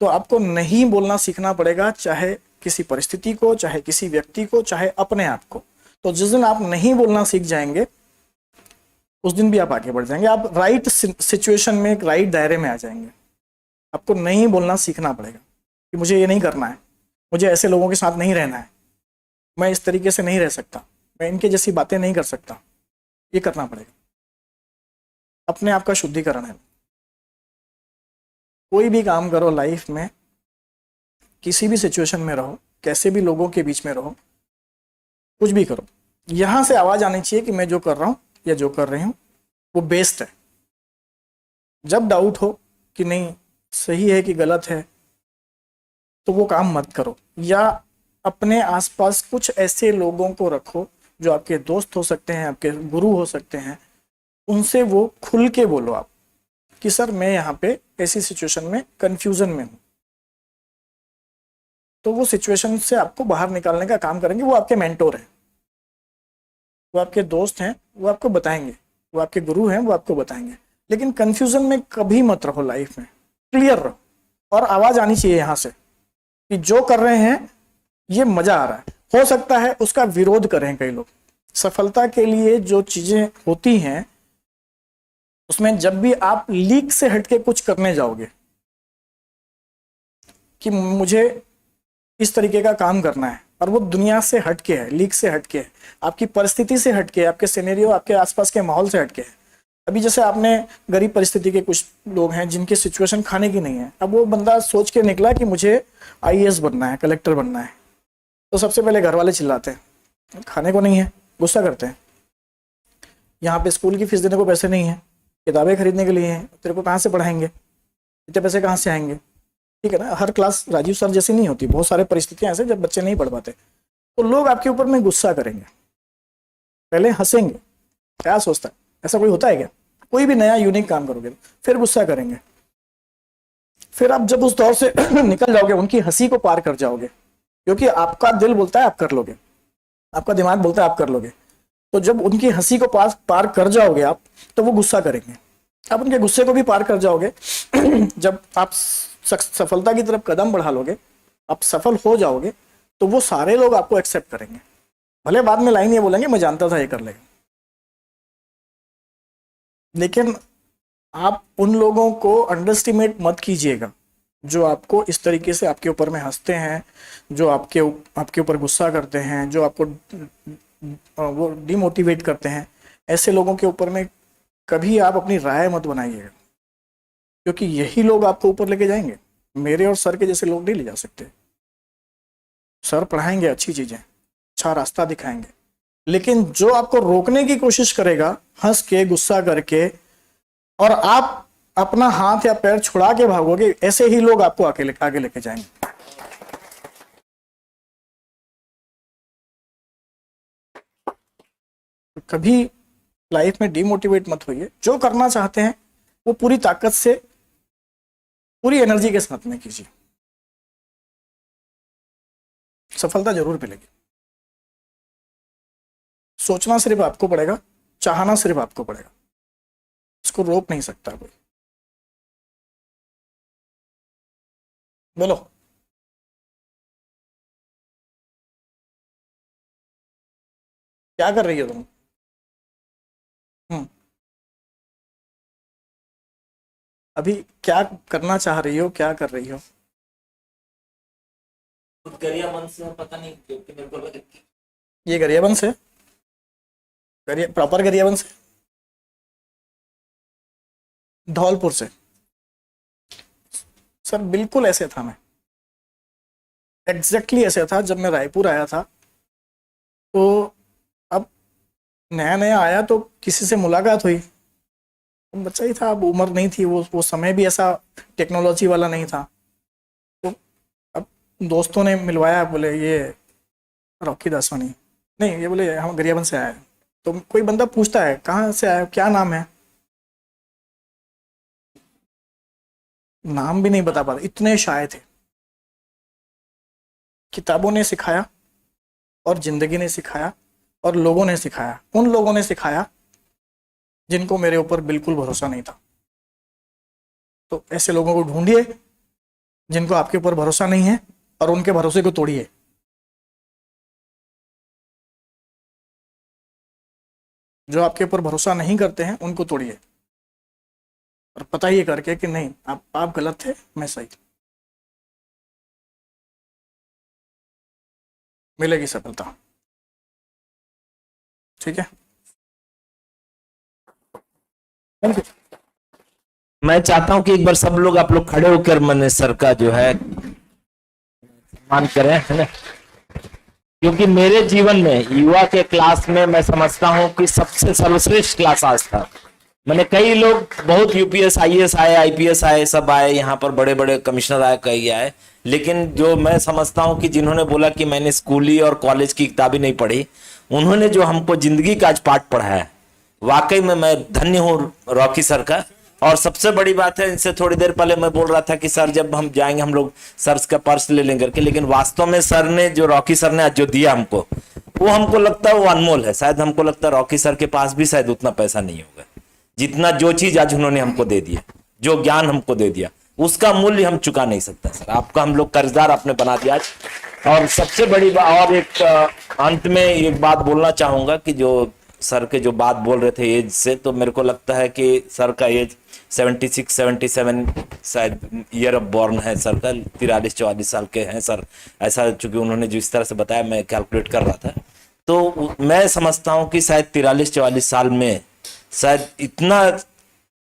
तो आपको नहीं बोलना सीखना पड़ेगा, चाहे किसी परिस्थिति को, चाहे किसी व्यक्ति को, चाहे अपने आप को। तो जिस दिन आप नहीं बोलना सीख जाएंगे उस दिन भी आप आगे बढ़ जाएंगे, आप राइट सिचुएशन में, एक राइट दायरे में आ जाएंगे। आपको नहीं बोलना सीखना पड़ेगा कि मुझे ये नहीं करना है, मुझे ऐसे लोगों के साथ नहीं रहना है, मैं इस तरीके से नहीं रह सकता, मैं इनके जैसी बातें नहीं कर सकता। ये करना पड़ेगा, अपने आप का शुद्धिकरण है। कोई भी काम करो लाइफ में, किसी भी सिचुएशन में रहो, कैसे भी लोगों के बीच में रहो, कुछ भी करो, यहां से आवाज आनी चाहिए कि मैं जो कर रहा हूं या जो कर रही हूं वो बेस्ट है। जब डाउट हो कि नहीं सही है कि गलत है, तो वो काम मत करो। या अपने आसपास कुछ ऐसे लोगों को रखो जो आपके दोस्त हो सकते हैं, आपके गुरु हो सकते हैं, उनसे वो खुल के बोलो आप कि सर मैं यहाँ पे ऐसी सिचुएशन में कंफ्यूजन में हूँ। तो वो सिचुएशन से आपको बाहर निकालने का काम करेंगे। वो आपके मेंटोर हैं, वो आपके दोस्त हैं, वो आपको बताएंगे, वो आपके गुरु हैं, वो आपको बताएंगे। लेकिन कंफ्यूजन में कभी मत रहो, लाइफ में क्लियर रहो। और आवाज आनी चाहिए यहाँ से कि जो कर रहे हैं ये मजा आ रहा है। हो सकता है उसका विरोध करें कई लोग। सफलता के लिए जो चीजें होती हैं उसमें जब भी आप लीक से हटके कुछ करने जाओगे कि मुझे इस तरीके का काम करना है और वो दुनिया से हटके है, लीक से हटके है, आपकी परिस्थिति से हटके, आपके सिनेरियो, आपके आसपास के माहौल से हटके है। अभी जैसे आपने गरीब परिस्थिति के कुछ लोग हैं जिनकी सिचुएशन खाने की नहीं है, अब वो बंदा सोच के निकला कि मुझे आईएएस बनना है, कलेक्टर बनना है, तो सबसे पहले घर वाले चिल्लाते हैं, खाने को नहीं है, गुस्सा करते हैं। यहाँ पे स्कूल की फीस देने को पैसे नहीं है, किताबें खरीदने के लिए हैं, तेरे को कहाँ से पढ़ाएंगे, इतने पैसे कहाँ से आएंगे। ठीक है ना, हर क्लास राजीव सर जैसी नहीं होती, बहुत सारे परिस्थितियां ऐसे जब बच्चे नहीं पढ़ पाते, तो लोग आपके ऊपर में गुस्सा करेंगे, पहले हंसेंगे, क्या सोचता है, ऐसा कोई होता है क्या। कोई भी नया यूनिक काम करोगे फिर गुस्सा करेंगे, फिर आप जब उस दौर से निकल जाओगे, उनकी हंसी को पार कर जाओगे, क्योंकि आपका दिल बोलता है आप कर लोगे, आपका दिमाग बोलता है आप कर लोगे। तो जब उनकी हंसी को पार कर जाओगे आप, तो वो गुस्सा करेंगे, आप उनके गुस्से को भी पार कर जाओगे। जब आप सफलता की तरफ कदम बढ़ा लोगे, आप सफल हो जाओगे, तो वो सारे लोग आपको एक्सेप्ट करेंगे। भले बाद में लाइन ये बोलेंगे मैं जानता था ये कर लेगा, लेकिन आप उन लोगों को अंडरस्टिमेट मत कीजिएगा जो आपको इस तरीके से आपके ऊपर में हंसते हैं, जो आपके ऊपर गुस्सा करते हैं, जो आपको वो डिमोटिवेट करते हैं। ऐसे लोगों के ऊपर में कभी आप अपनी राय मत बनाइएगा, क्योंकि यही लोग आपको ऊपर लेके जाएंगे। मेरे और सर के जैसे लोग नहीं ले जा सकते। सर पढ़ाएंगे अच्छी चीजें, अच्छा रास्ता दिखाएंगे, लेकिन जो आपको रोकने की कोशिश करेगा हंस के, गुस्सा करके, और आप अपना हाथ या पैर छुड़ा के भागोगे, ऐसे ही लोग आपको आगे लेके जाएंगे। तो कभी लाइफ में डिमोटिवेट मत होइए। जो करना चाहते हैं वो पूरी ताकत से, पूरी एनर्जी के साथ में कीजिए, सफलता जरूर मिलेगी। सोचना सिर्फ आपको पड़ेगा, चाहना सिर्फ आपको पड़ेगा, इसको रोक नहीं सकता कोई। बोलो। क्या कर रही हो तुम? अभी क्या करना चाह रही हो, क्या कर रही हो? गरियाबंद से पता नहीं क्योंकि मेरे को लगा कि ये गरियाबंद से, प्रॉपर गरियाबंद से, धौलपुर से। सर बिल्कुल ऐसे था मैं, एग्जैक्टली ऐसे था जब मैं रायपुर आया था। तो अब नया नया आया तो किसी से मुलाकात हुई, बच्चा ही था, अब उम्र नहीं थी, वो समय भी ऐसा टेक्नोलॉजी वाला नहीं था। तो अब दोस्तों ने मिलवाया, बोले ये रॉकी दासवानी, नहीं ये बोले हम गरियाबंद से आए। तो कोई बंदा पूछता है कहाँ से आए, क्या नाम है, नाम भी नहीं बता पाते, इतने शाये थे। किताबों ने सिखाया और जिंदगी ने सिखाया और लोगों ने सिखाया। उन लोगों ने सिखाया जिनको मेरे ऊपर बिल्कुल भरोसा नहीं था। तो ऐसे लोगों को ढूंढिए जिनको आपके ऊपर भरोसा नहीं है और उनके भरोसे को तोड़िए। जो आपके ऊपर भरोसा नहीं करते हैं उनको तोड़िए और पता ये करके कि नहीं, आप गलत थे, मैं सही। मिलेगी सफलता। ठीक है, थैंक यू। मैं चाहता हूं कि एक बार सब लोग, आप लोग खड़े होकर मैंने सर का जो है सम्मान करें, है ना। क्योंकि मेरे जीवन में युवा के क्लास में मैं समझता हूं कि सबसे सर्वश्रेष्ठ क्लास आज था। मैंने कई लोग, बहुत यूपीएस आईएएस आए, आईपीएस आए, सब आए, यहाँ पर बड़े बड़े कमिश्नर आए, कई आए, लेकिन जो मैं समझता हूं कि जिन्होंने बोला कि मैंने स्कूली और कॉलेज की किताबें नहीं पढ़ी, उन्होंने जो हमको जिंदगी का आज पाठ पढ़ाया, वाकई में मैं धन्य हूँ रॉकी सर का। और सबसे बड़ी बात है, इनसे थोड़ी देर पहले मैं बोल रहा था कि सर जब हम जाएंगे हम लोग सर का पर्स ले लेंगे करके, लेकिन वास्तव में सर ने जो, रॉकी सर ने आज जो दिया हमको, वो हमको लगता है वो अनमोल है। शायद हमको लगता है रॉकी सर के पास भी शायद उतना पैसा नहीं होगा जितना जो चीज आज उन्होंने हमको दे दिया, जो ज्ञान हमको दे दिया, उसका मूल्य हम चुका नहीं सकते सर। आपका हम लोग कर्जदार आपने बना दिया आज। और सबसे बड़ी बात, और एक अंत में एक बात बोलना चाहूंगा कि जो सर के जो बात बोल रहे थे एज से, तो मेरे को लगता है कि सर का एज 76 77 शायद ईयर ऑफ बॉर्न है सर का, 43-44 साल के हैं सर। ऐसा चूंकि उन्होंने जिस तरह से बताया, मैं कैलकुलेट कर रहा था, तो मैं समझता हूं कि शायद 43-44 साल में शायद इतना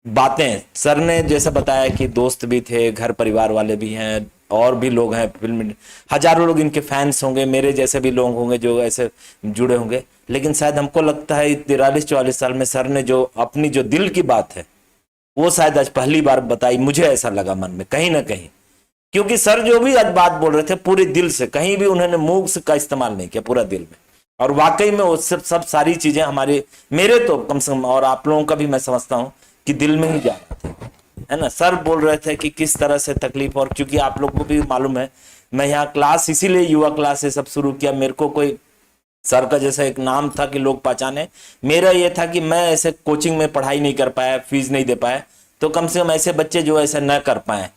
बातें सर ने जैसे बताया कि दोस्त भी थे, घर परिवार वाले भी हैं, और भी लोग हैं, फिल्म हजारों लोग इनके फैंस होंगे, मेरे जैसे भी लोग होंगे जो ऐसे जुड़े होंगे। लेकिन शायद हमको लगता है 43-44 साल में सर ने जो अपनी जो दिल की बात है वो शायद आज पहली बार बताई। मुझे ऐसा लगा मन में कहीं ना कहीं, क्योंकि सर जो भी आज बात बोल रहे थे पूरे दिल से, कहीं भी उन्होंने मुंह का इस्तेमाल नहीं किया, पूरा दिल में। और वाकई में वो सब सारी चीजें हमारे, मेरे तो कम से कम, और आप लोगों का भी मैं समझता हूँ कि दिल में ही जा रहा था, है ना। सर बोल रहे थे कि किस तरह से तकलीफ, और क्योंकि आप लोग को भी मालूम है मैं यहाँ क्लास इसीलिए युवा क्लास से सब शुरू किया। मेरे को कोई सर का जैसा एक नाम था कि लोग पहचाने, मेरा ये था कि मैं ऐसे कोचिंग में पढ़ाई नहीं कर पाया, फीस नहीं दे पाया, तो कम से कम ऐसे बच्चे जो ऐसे न कर पाए,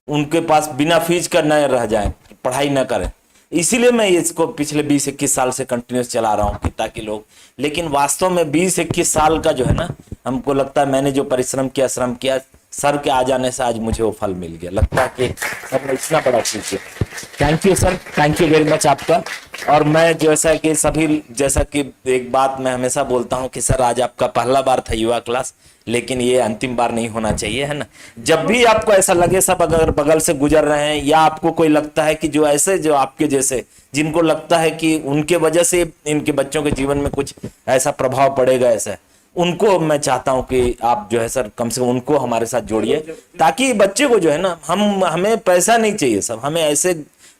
उनके पास बिना फीस का न रह जाए, पढ़ाई न करें। इसीलिए मैं इसको पिछले 20-21 साल से कंटिन्यूस चला रहा हूँ कि ताकि लोग, लेकिन वास्तव में 20-21 साल का जो है ना, हमको लगता है मैंने जो परिश्रम किया, श्रम किया, सर के आ जाने से आज मुझे वो फल मिल गया। लगता है कि सर ने इतना बड़ा चीज किया। Thank you sir, thank you very much आपका। और मैं जैसा कि सभी, जैसा कि एक बात मैं हमेशा बोलता हूँ कि सर आज आपका पहला बार था युवा क्लास, लेकिन ये अंतिम बार नहीं होना चाहिए, है ना। जब भी आपको ऐसा लगे, सब अगर बगल से गुजर रहे हैं, या आपको कोई लगता है कि जो ऐसे, जो आपके जैसे, जिनको लगता है कि उनके वजह से इनके बच्चों के जीवन में कुछ ऐसा प्रभाव पड़ेगा, ऐसा, उनको मैं चाहता हूं कि आप जो है सर कम से कम उनको हमारे साथ जोड़िए, ताकि बच्चे को जो है ना, हमें पैसा नहीं चाहिए सब, हमें ऐसे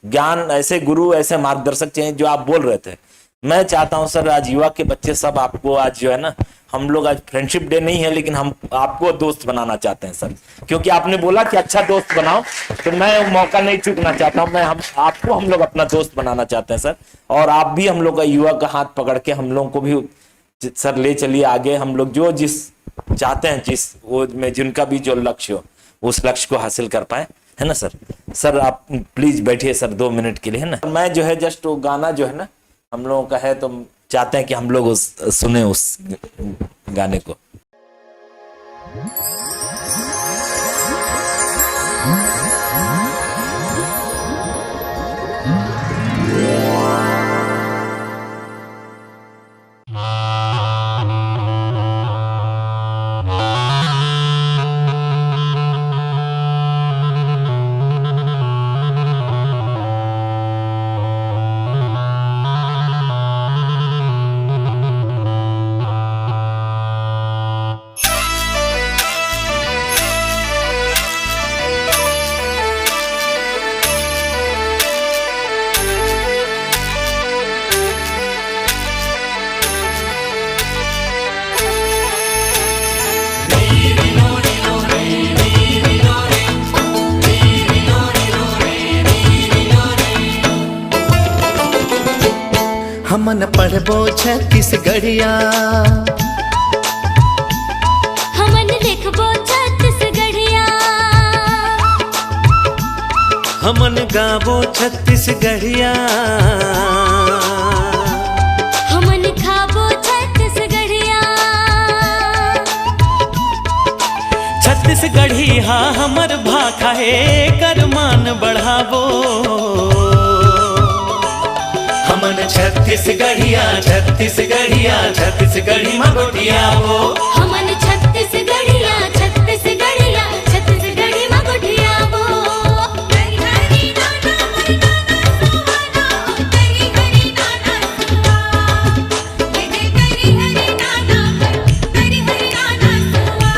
ज्ञान, ऐसे गुरु, ऐसे मार्गदर्शक चाहिए जो आप बोल रहे थे। मैं चाहता हूं सर आज युवा के बच्चे सब आपको आज जो है ना, हम लोग आज फ्रेंडशिप डे नहीं है, लेकिन हम आपको दोस्त बनाना चाहते हैं सर, क्योंकि आपने बोला कि अच्छा दोस्त बनाओ, तो मैं मौका नहीं चूकना चाहता हूं। आपको हम लोग अपना दोस्त बनाना चाहते हैं सर, और आप भी हम लोग का युवा का हाथ पकड़ के हम लोग को भी सर ले चलिए आगे। हम लोग जो जिस चाहते हैं, जिस वो में जिनका भी जो लक्ष्य हो, उस लक्ष्य को हासिल कर पाए, है ना सर। सर आप प्लीज बैठिए सर 2 मिनट के लिए, है ना। मैं जो है जस्ट वो गाना जो है ना हम लोगों का है, तो चाहते हैं कि हम लोग सुने उस गाने को। पढ़बो छत्तीसगढ़िया। हमन लिखबो छत्तीसगढ़िया। हमन गाबो छत्तीसगढ़िया। हमन खाबो छत्तीसगढ़िया। छत्तीसगढ़ी हा हमर भाखा है कर मान बढ़ाबो। हमन छत्तीसगढ़िया छत्तीसगढ़िया छत्तीसगढ़ी में गोटियाबो। हमन छत्तीसगढ़िया छत्तीसगढ़िया छत्तीसगढ़ी में गोठियाबो। हरि हरि नाना हरि नाना सुहाना हरि हरि नाना सुहा। ये दे हरि हरि नाना हरि हरि नाना सुहा।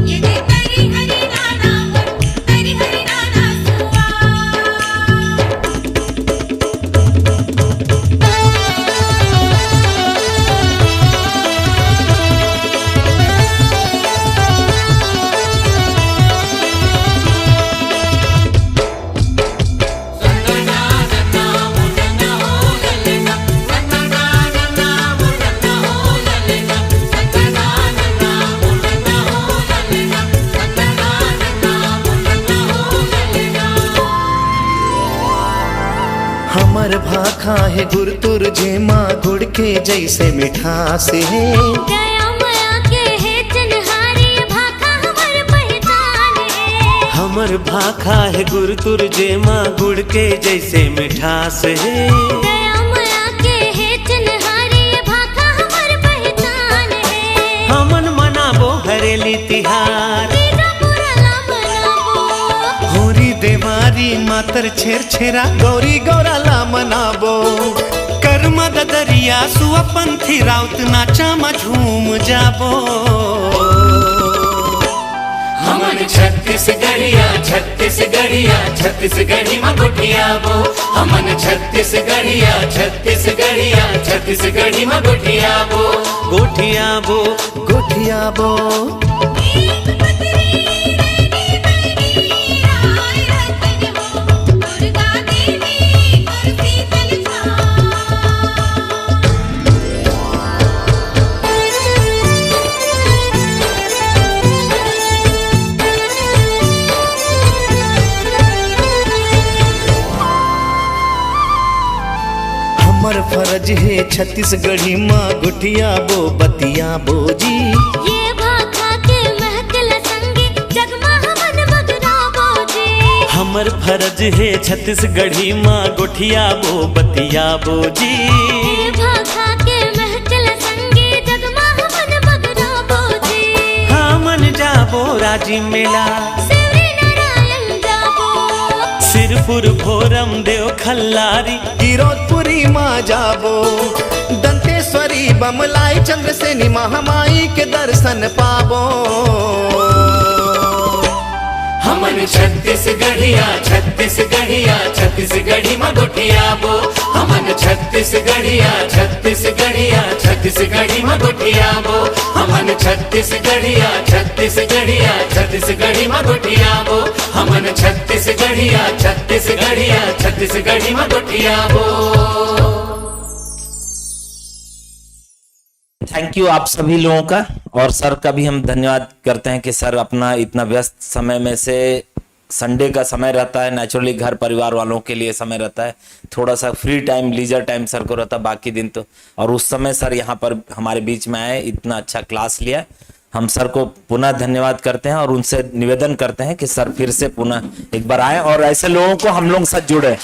ये दे हरि हरि नाना हरि हरि नाना सुहा। हमर भाखा है गुर तुर जेमा गुड़ के जैसे मिठास है। गया माया के है चिन्हारी भाखा हमर पहचान है। हमर भाखा है गुर तुर जेमा गुड़ के जैसे मिठास है। गया माया के है चिन्हारी भाखा हमर पहचान है। हमन मनाबो हरेली तिहार। तीजा पुरला मनाबो। होरी देवारी मातर छेर छेरा गौरी गौराला मनाबो। कर्म ददरिया सुअपंथी राउत नाचा में झूम जाबो। हमन छत्तीसगढ़िया छत्तीसगढ़िया छत्तीसगढ़ी में गोटियाबो। हमन छत्तीसगढ़िया छत्तीसगढ़िया छत्तीसगढ़ी में गोटियाबो। गोटियाबो गोटियाबो। एक पत्री रैनी बैनी राय रतन हो। दुर्गा देवी और शीतल छाँ। हमर फर्ज है छत्तीसगढ़ी माँ गुटियाबो बतियाबो जी। ये भाखा के महकल संगे जगमा हमन बगराबो जी। हमर फर्ज है छत्तीसगढ़ी माँ गुठियाबो बतियाबो जी। ये भाखा के महकल संगे जगमा हमन बगराबो जी। हमन जाबो राजी मेला। शिवरी नारायण जाबो। सिरपुर भोरम देव खल्लारी गिरोधपुरी माँ जाबो। दंतेश्वरी बमलाई चंद्रसेनी महामाई के दर्शन पाबो। हमन छत्तीसगढ़िया छत्तीसगढ़िया छत्तीसगढ़ी में गोटियाबो। हमन छत्तीसगढ़िया छत्तीसगढ़िया छत्तीसगढ़ी में गोटियाबो। हमन छत्तीसगढ़िया छत्तीसगढ़िया छत्तीसगढ़ी में गोटियाबो। हमन छत्तीसगढ़िया छत्तीसगढ़िया छत्तीसगढ़ी में गोटियाबो। थैंक यू आप सभी लोगों का, और सर का भी हम धन्यवाद करते हैं कि सर अपना इतना व्यस्त समय में से संडे का समय रहता है, नेचुरली घर परिवार वालों के लिए समय रहता है, थोड़ा सा free time leisure time sir को रहता है, बाकी दिन तो, और उस समय सर यहाँ पर हमारे बीच में आए, इतना अच्छा क्लास लिया। हम सर को पुनः धन्यवाद करते हैं और उनसे निवेदन करते हैं कि सर फिर से पुनः एक बार आए और ऐसे लोगों को हम लोग साथ जुड़े।